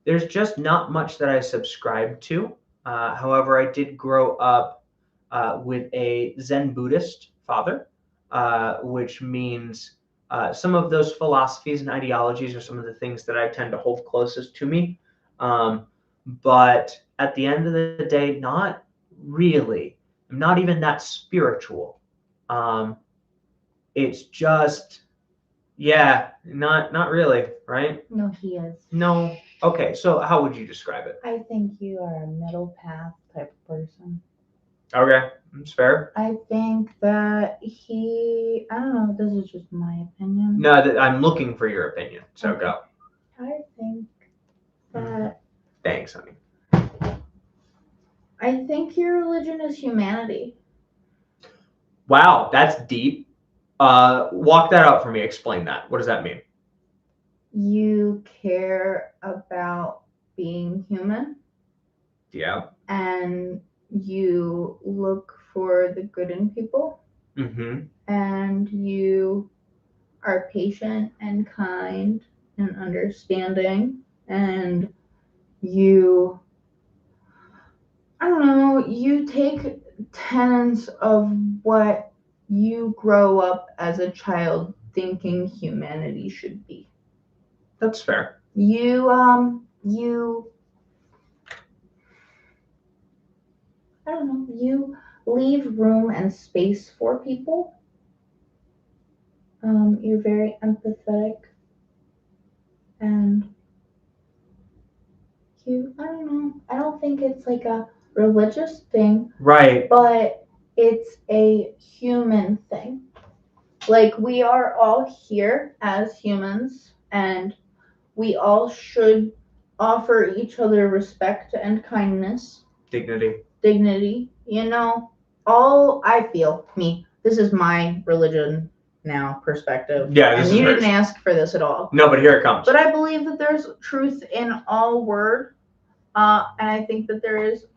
Speaker 2: There's just not much that I subscribe to. However, I did grow up with a Zen Buddhist father, which means some of those philosophies and ideologies are some of the things that I tend to hold closest to me. But at the end of the day, not really. I'm not even that spiritual. It's just, yeah, not really, right?
Speaker 1: No, he is.
Speaker 2: No. Okay, so how would you describe it?
Speaker 1: I think you are a middle path type of person.
Speaker 2: Okay, that's fair.
Speaker 1: I think that I don't know, this is just my opinion.
Speaker 2: No, I'm looking for your opinion, so okay. Go.
Speaker 1: I think that...
Speaker 2: Thanks, honey.
Speaker 1: I think your religion is humanity.
Speaker 2: Wow, that's deep. Walk that out for me. Explain that. What does that mean?
Speaker 1: You care about being human,
Speaker 2: Yeah.
Speaker 1: and you look for the good in people,
Speaker 2: Mm-hmm.
Speaker 1: and you are patient and kind and understanding, and you, I don't know, you take tenets of what you grow up as a child thinking humanity should be.
Speaker 2: That's fair.
Speaker 1: You I don't know, you leave room and space for people. You're very empathetic, and I don't know, I don't think it's like a religious thing,
Speaker 2: Right.
Speaker 1: but it's a human thing. Like, we are all here as humans, and we all should offer each other respect and kindness,
Speaker 2: Dignity.
Speaker 1: all I feel, this is my religion now perspective.
Speaker 2: Yeah, this
Speaker 1: and
Speaker 2: is
Speaker 1: you
Speaker 2: hers.
Speaker 1: didn't ask for this at all.
Speaker 2: No, but here it comes.
Speaker 1: But I believe that there's truth in all word, and I think that there is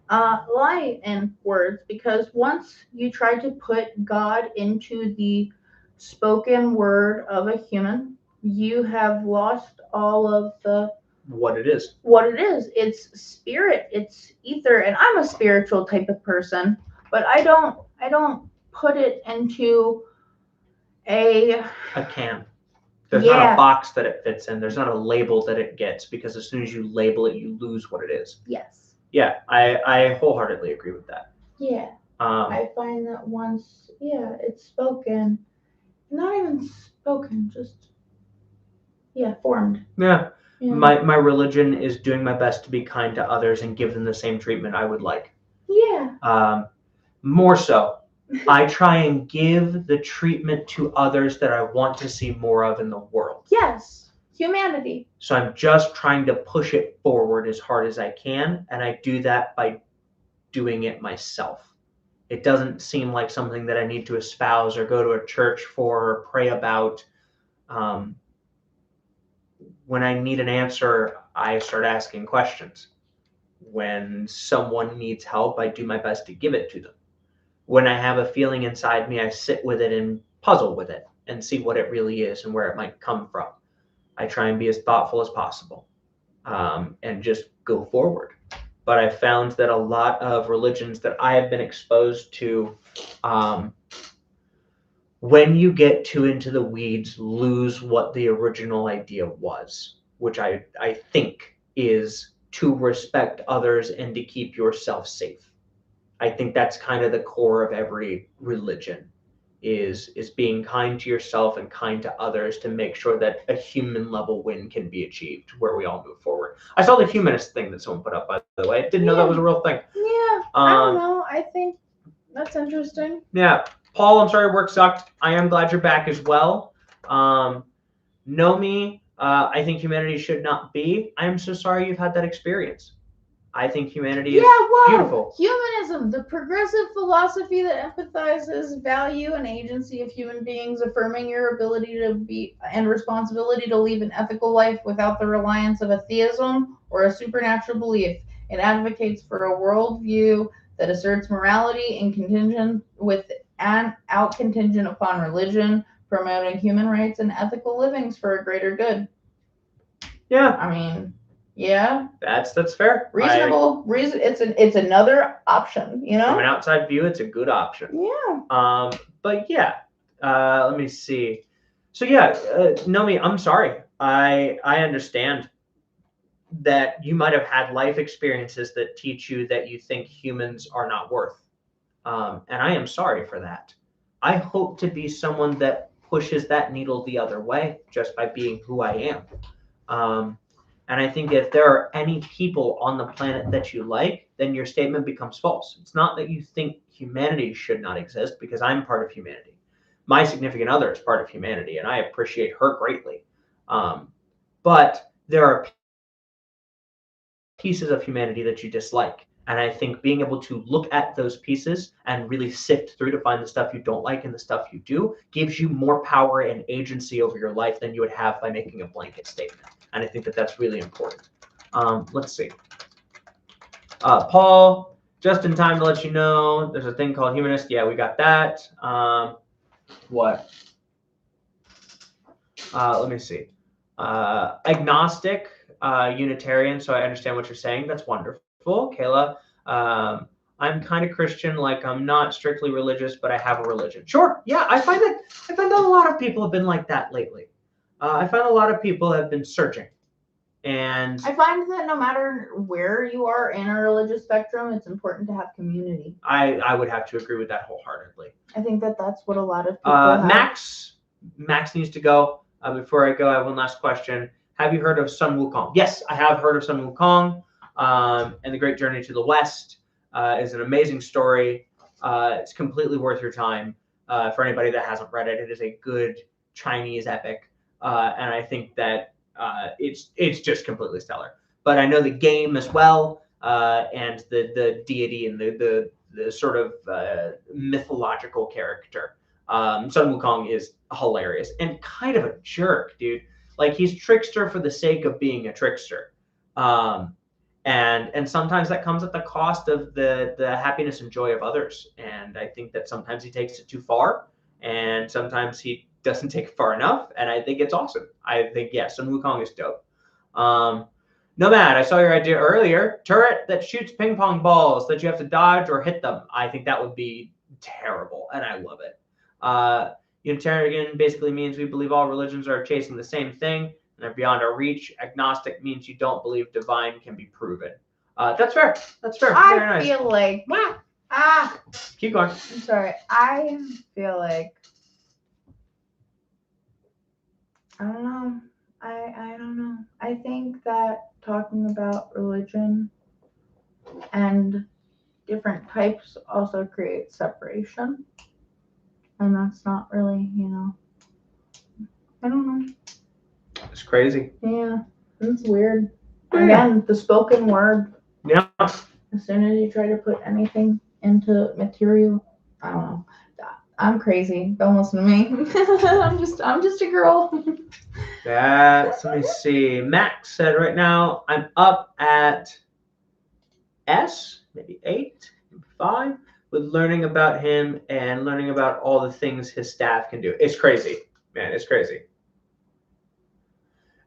Speaker 1: light in words, because once you try to put God into the spoken word of a human, you have lost all of the
Speaker 2: What it is.
Speaker 1: It's spirit, it's ether, and I'm a spiritual type of person, but I don't put it into a
Speaker 2: can. There's not a box that it fits in. There's not a label that it gets, because as soon as you label it, you lose what it is.
Speaker 1: Yes.
Speaker 2: Yeah, I wholeheartedly agree with that.
Speaker 1: Yeah. I find that once, it's spoken, not even spoken, just formed.
Speaker 2: Yeah. My religion is doing my best to be kind to others and give them the same treatment I would like.
Speaker 1: Yeah.
Speaker 2: More so, I try and give the treatment to others that I want to see more of in the world.
Speaker 1: Yes. Humanity.
Speaker 2: So I'm just trying to push it forward as hard as I can, and I do that by doing it myself. It doesn't seem like something that I need to espouse or go to a church for or pray about. When I need an answer, I start asking questions. When someone needs help, I do my best to give it to them. When I have a feeling inside me, I sit with it and puzzle with it and see what it really is and where it might come from. I try and be as thoughtful as possible, and just go forward. But I found that a lot of religions that I have been exposed to, when you get too into the weeds, lose what the original idea was, which I think is to respect others and to keep yourself safe. I think that's kind of the core of every religion, is being kind to yourself and kind to others to make sure that a human level win can be achieved where we all move forward. I saw the humanist thing that someone put up, by the way. I didn't know that was a real thing.
Speaker 1: Yeah. I don't know. I think that's interesting.
Speaker 2: Yeah. Paul, I'm sorry work sucked. I am glad you're back as well. Know me, I think humanity should not be. I am so sorry you've had that experience. I think humanity is beautiful.
Speaker 1: Humanism, the progressive philosophy that empathizes value and agency of human beings, affirming your ability to be and responsibility to live an ethical life without the reliance of a theism or a supernatural belief. It advocates for a worldview that asserts morality in contingent with and out contingent upon religion, promoting human rights and ethical livings for a greater good.
Speaker 2: Yeah.
Speaker 1: I mean, yeah.
Speaker 2: That's fair.
Speaker 1: Reasonable. It's another option,
Speaker 2: From an outside view, it's a good option.
Speaker 1: Yeah.
Speaker 2: But yeah. Let me see. So yeah, Nomi, I'm sorry. I understand that you might have had life experiences that teach you that you think humans are not worth. And I am sorry for that. I hope to be someone that pushes that needle the other way just by being who I am. And I think if there are any people on the planet that you like, then your statement becomes false. It's not that you think humanity should not exist, because I'm part of humanity. My significant other is part of humanity, and I appreciate her greatly. But there are pieces of humanity that you dislike. And I think being able to look at those pieces and really sift through to find the stuff you don't like and the stuff you do gives you more power and agency over your life than you would have by making a blanket statement. And I think that that's really important. Let's see. Paul, just in time to let you know, there's a thing called humanist. Yeah, we got that. What? Let me see. Agnostic, Unitarian. So I understand what you're saying. That's wonderful. Kayla, I'm kind of Christian, like I'm not strictly religious, but I have a religion. Sure, yeah, I find that a lot of people have been like that lately. I find a lot of people have been searching, and
Speaker 1: I find that no matter where you are in a religious spectrum, it's important to have community.
Speaker 2: I would have to agree with that wholeheartedly.
Speaker 1: I think that that's what a lot of people have.
Speaker 2: Max needs to go. Before I go, I have one last question. Have you heard of Sun Wukong? Yes, I have heard of Sun Wukong. And The Great Journey to the West is an amazing story. It's completely worth your time for anybody that hasn't read it. It is a good Chinese epic, and I think that it's just completely stellar. But I know the game as well, and the deity and the sort of mythological character. Sun Wukong is hilarious and kind of a jerk, dude. Like he's trickster for the sake of being a trickster. And sometimes that comes at the cost of the happiness and joy of others. And I think that sometimes he takes it too far, and sometimes he doesn't take it far enough. And I think it's awesome. I think yes, Sun Wukong is dope. Nomad, I saw your idea earlier. Turret that shoots ping pong balls that you have to dodge or hit them. I think that would be terrible, and I love it. Unitarian basically means we believe all religions are chasing the same thing and they're beyond our reach. Agnostic means you don't believe divine can be proven. That's fair. That's fair. Very nice.
Speaker 1: Feel like
Speaker 2: Keep going.
Speaker 1: I'm sorry. I feel like I don't know. I don't know. I think that talking about religion and different types also creates separation. And that's not really, I don't know.
Speaker 2: It's crazy.
Speaker 1: Yeah, it's weird. Again, the spoken word.
Speaker 2: Yeah.
Speaker 1: As soon as you try to put anything into material, I don't know. I'm crazy. Don't listen to me. I'm just a girl.
Speaker 2: Let me see. Max said right now I'm up at S, maybe 8, maybe 5, with learning about him and learning about all the things his staff can do. It's crazy, man. It's crazy.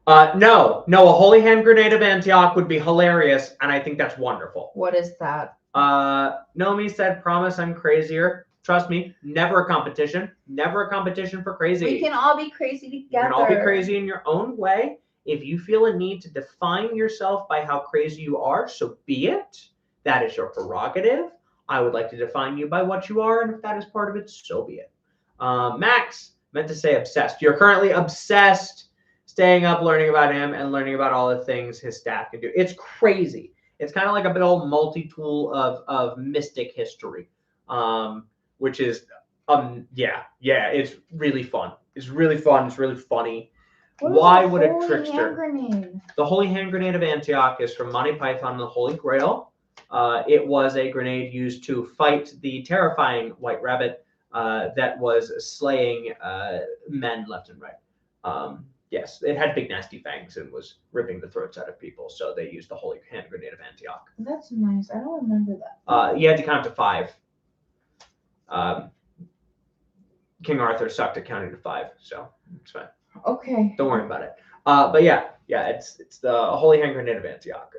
Speaker 2: No, a holy hand grenade of Antioch would be hilarious, and I think that's wonderful.
Speaker 1: What is that?
Speaker 2: Nomi said, promise I'm crazier. Trust me, never a competition. Never a competition for crazy.
Speaker 1: We can all be crazy together.
Speaker 2: You can all be crazy in your own way. If you feel a need to define yourself by how crazy you are, so be it. That is your prerogative. I would like to define you by what you are, and if that is part of it, so be it. Max, meant to say obsessed. You're currently obsessed, staying up, learning about him, and learning about all the things his staff can do. It's crazy. It's kind of like a big old multi-tool of mystic history, which is, it's really fun. It's really fun. It's really funny. Why would a trickster? The Holy Hand Grenade of Antioch is from Monty Python and the Holy Grail. It was a grenade used to fight the terrifying White Rabbit that was slaying men left and right. Yes, it had big nasty fangs and was ripping the throats out of people, so they used the Holy Hand Grenade of Antioch.
Speaker 1: That's nice. I don't remember that.
Speaker 2: You had to count to 5. King Arthur sucked at counting to 5, so it's fine.
Speaker 1: Okay.
Speaker 2: Don't worry about it. But yeah, it's the Holy Hand Grenade of Antioch.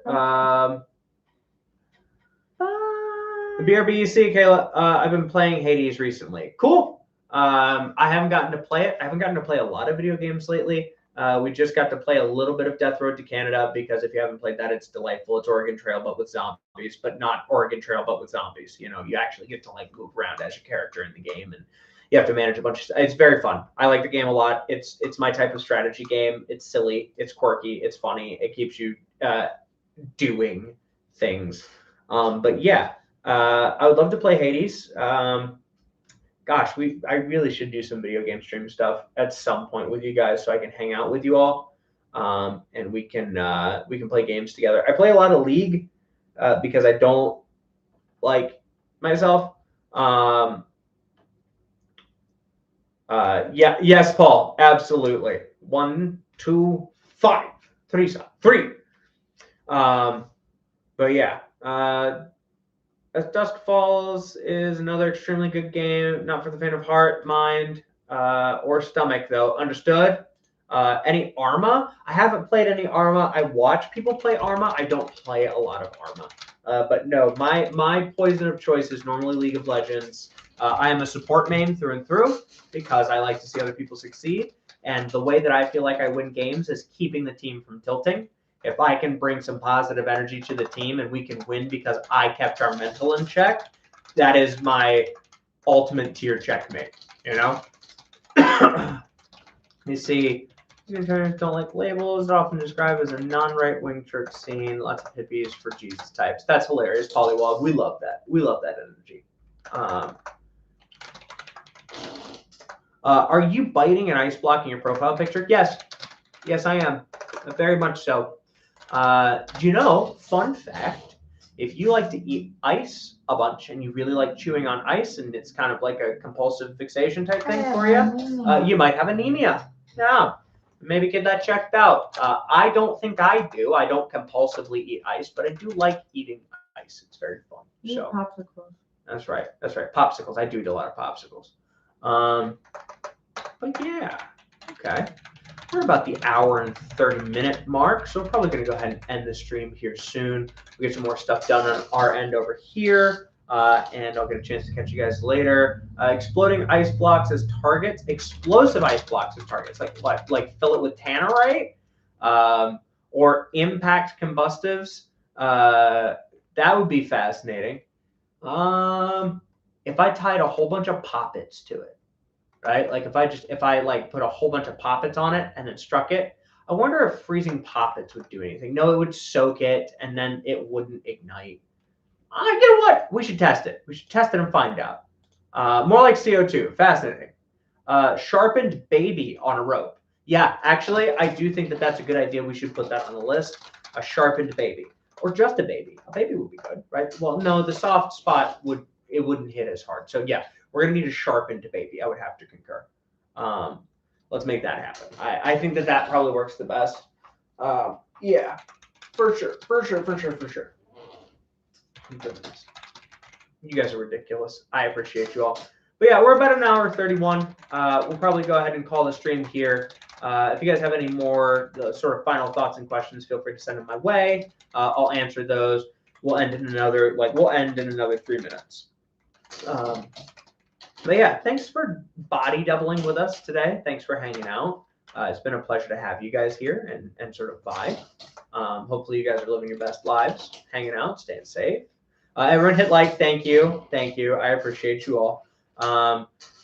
Speaker 2: The BRBEC, Kayla, I've been playing Hades recently. Cool. I haven't gotten to play it. I haven't gotten to play a lot of video games lately. We just got to play a little bit of Death Road to Canada because if you haven't played that, it's delightful. It's Oregon Trail, but with zombies, but not Oregon Trail, but with zombies. You actually get to move around as your character in the game, and you have to manage a bunch of stuff. It's very fun. I like the game a lot. It's my type of strategy game. It's silly. It's quirky. It's funny. It keeps you doing things. But yeah, I would love to play Hades. Gosh, I really should do some video game stream stuff at some point with you guys so I can hang out with you all, and we can play games together. I play a lot of League because I don't like myself. Yeah, yes, Paul, absolutely. 1, 2, 5, 3, 3. But yeah, As Dusk Falls is another extremely good game, not for the faint of heart, mind, or stomach, though. Understood? Any Arma? I haven't played any Arma. I watch people play Arma. I don't play a lot of Arma. But no, my poison of choice is normally League of Legends. I am a support main through and through because I like to see other people succeed. And the way that I feel like I win games is keeping the team from tilting. If I can bring some positive energy to the team and we can win because I kept our mental in check, that is my ultimate tier checkmate, you know? You see, Unitarians don't like labels. They're often described as a non-right-wing church scene. Lots of hippies for Jesus types. That's hilarious, Pollywog. We love that. We love that energy. Are you biting and ice blocking your profile picture? Yes. Yes, I am. Very much so. Do you know, fun fact, if you like to eat ice a bunch and you really like chewing on ice and it's kind of like a compulsive fixation type thing for you, you might have anemia. Yeah, maybe get that checked out. I don't think I do. I don't compulsively eat ice, but I do like eating ice. It's very fun. So
Speaker 1: popsicles.
Speaker 2: That's right. That's right. Popsicles. I do eat a lot of popsicles. But yeah, okay. We're about the hour and 30-minute mark, so we're probably going to go ahead and end the stream here soon. We get some more stuff done on our end over here, and I'll get a chance to catch you guys later. Exploding ice blocks as targets, explosive ice blocks as targets, like fill it with tannerite, or impact combustives. That would be fascinating. If I tied a whole bunch of poppets to it. Right? Like if I like put a whole bunch of poppets on it and then struck it, I wonder if freezing poppets would do anything. No, it would soak it and then it wouldn't ignite. You know what? We should test it. We should test it and find out. More like CO2. Fascinating. Sharpened baby on a rope. Yeah, actually, I do think that that's a good idea. We should put that on the list. A sharpened baby, or just a baby. A baby would be good, right? Well, no, the soft spot wouldn't hit as hard. So yeah, we're gonna need a sharpened baby. I would have to concur. Let's make that happen. I think that probably works the best. Yeah, for sure. Goodness. You guys are ridiculous. I appreciate you all. But yeah, we're about an hour 31. We'll probably go ahead and call the stream here. If you guys have any more sort of final thoughts and questions, feel free to send them my way. I'll answer those. We'll end in another 3 minutes. But yeah, thanks for body doubling with us today. Thanks for hanging out. It's been a pleasure to have you guys here and sort of vibe. Hopefully you guys are living your best lives, hanging out, staying safe. Everyone hit like. Thank you. I appreciate you all.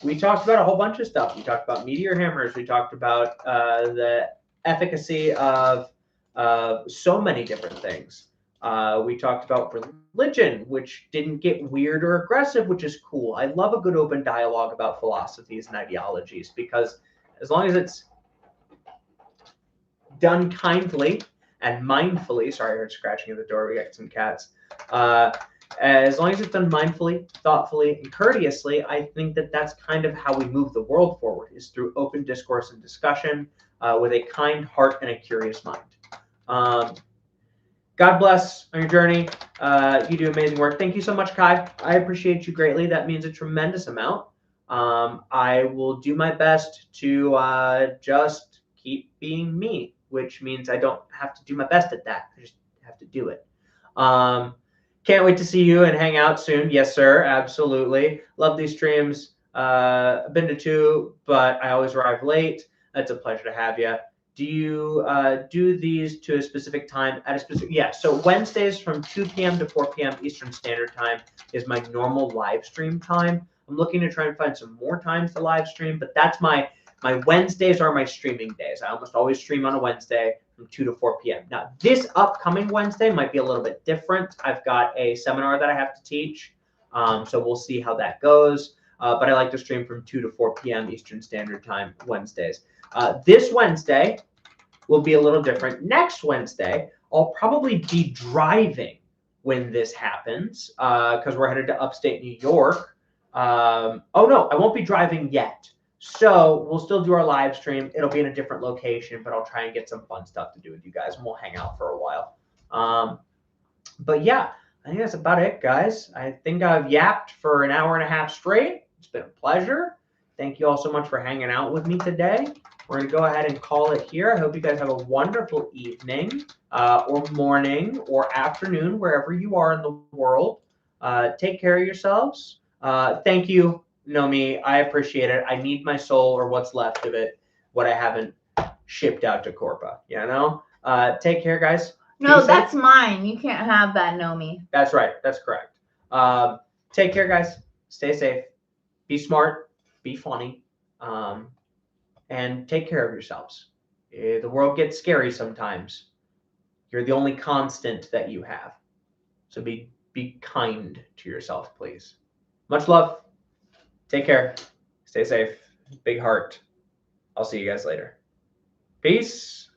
Speaker 2: We talked about a whole bunch of stuff. We talked about meteor hammers. We talked about the efficacy of so many different things. We talked about religion, which didn't get weird or aggressive, which is cool. I love a good open dialogue about philosophies and ideologies because as long as it's done kindly and mindfully, sorry, I heard scratching at the door. We got some cats. As long as it's done mindfully, thoughtfully, and courteously, I think that that's kind of how we move the world forward, is through open discourse and discussion with a kind heart and a curious mind. God bless on your journey. You do amazing work. Thank you so much, Kai. I appreciate you greatly. That means a tremendous amount. I will do my best to just keep being me, which means I don't have to do my best at that. I just have to do it. Can't wait to see you and hang out soon. Yes, sir. Absolutely. Love these streams. I've been to 2, but I always arrive late. It's a pleasure to have you. Do you do these to a specific time at a specific? Yeah. So Wednesdays from 2 p.m. to 4 p.m. Eastern Standard Time is my normal live stream time. I'm looking to try and find some more times to live stream, but that's my Wednesdays are my streaming days. I almost always stream on a Wednesday from 2 to 4 p.m. Now, this upcoming Wednesday might be a little bit different. I've got a seminar that I have to teach, so we'll see how that goes. But I like to stream from 2 to 4 p.m. Eastern Standard Time Wednesdays. This Wednesday will be a little different. Next Wednesday, I'll probably be driving when this happens because we're headed to upstate New York. Oh no, I won't be driving yet. So we'll still do our live stream. It'll be in a different location, but I'll try and get some fun stuff to do with you guys, and we'll hang out for a while. But yeah, I think that's about it, guys. I think I've yapped for an hour and a half straight. It's been a pleasure. Thank you all so much for hanging out with me today. We're going to go ahead and call it here. I hope you guys have a wonderful evening or morning or afternoon, wherever you are in the world. Take care of yourselves. Thank you, Nomi. I appreciate it. I need my soul or what's left of it, what I haven't shipped out to Corpa. You know? Take care, guys.
Speaker 1: No, that's mine. You can't have that, Nomi.
Speaker 2: That's right. That's correct. Take care, guys. Stay safe. Be smart. Be funny. And take care of yourselves. The world gets scary sometimes. You're the only constant that you have. So be kind to yourself, please. Much love. Take care. Stay safe. Big heart. I'll see you guys later. Peace.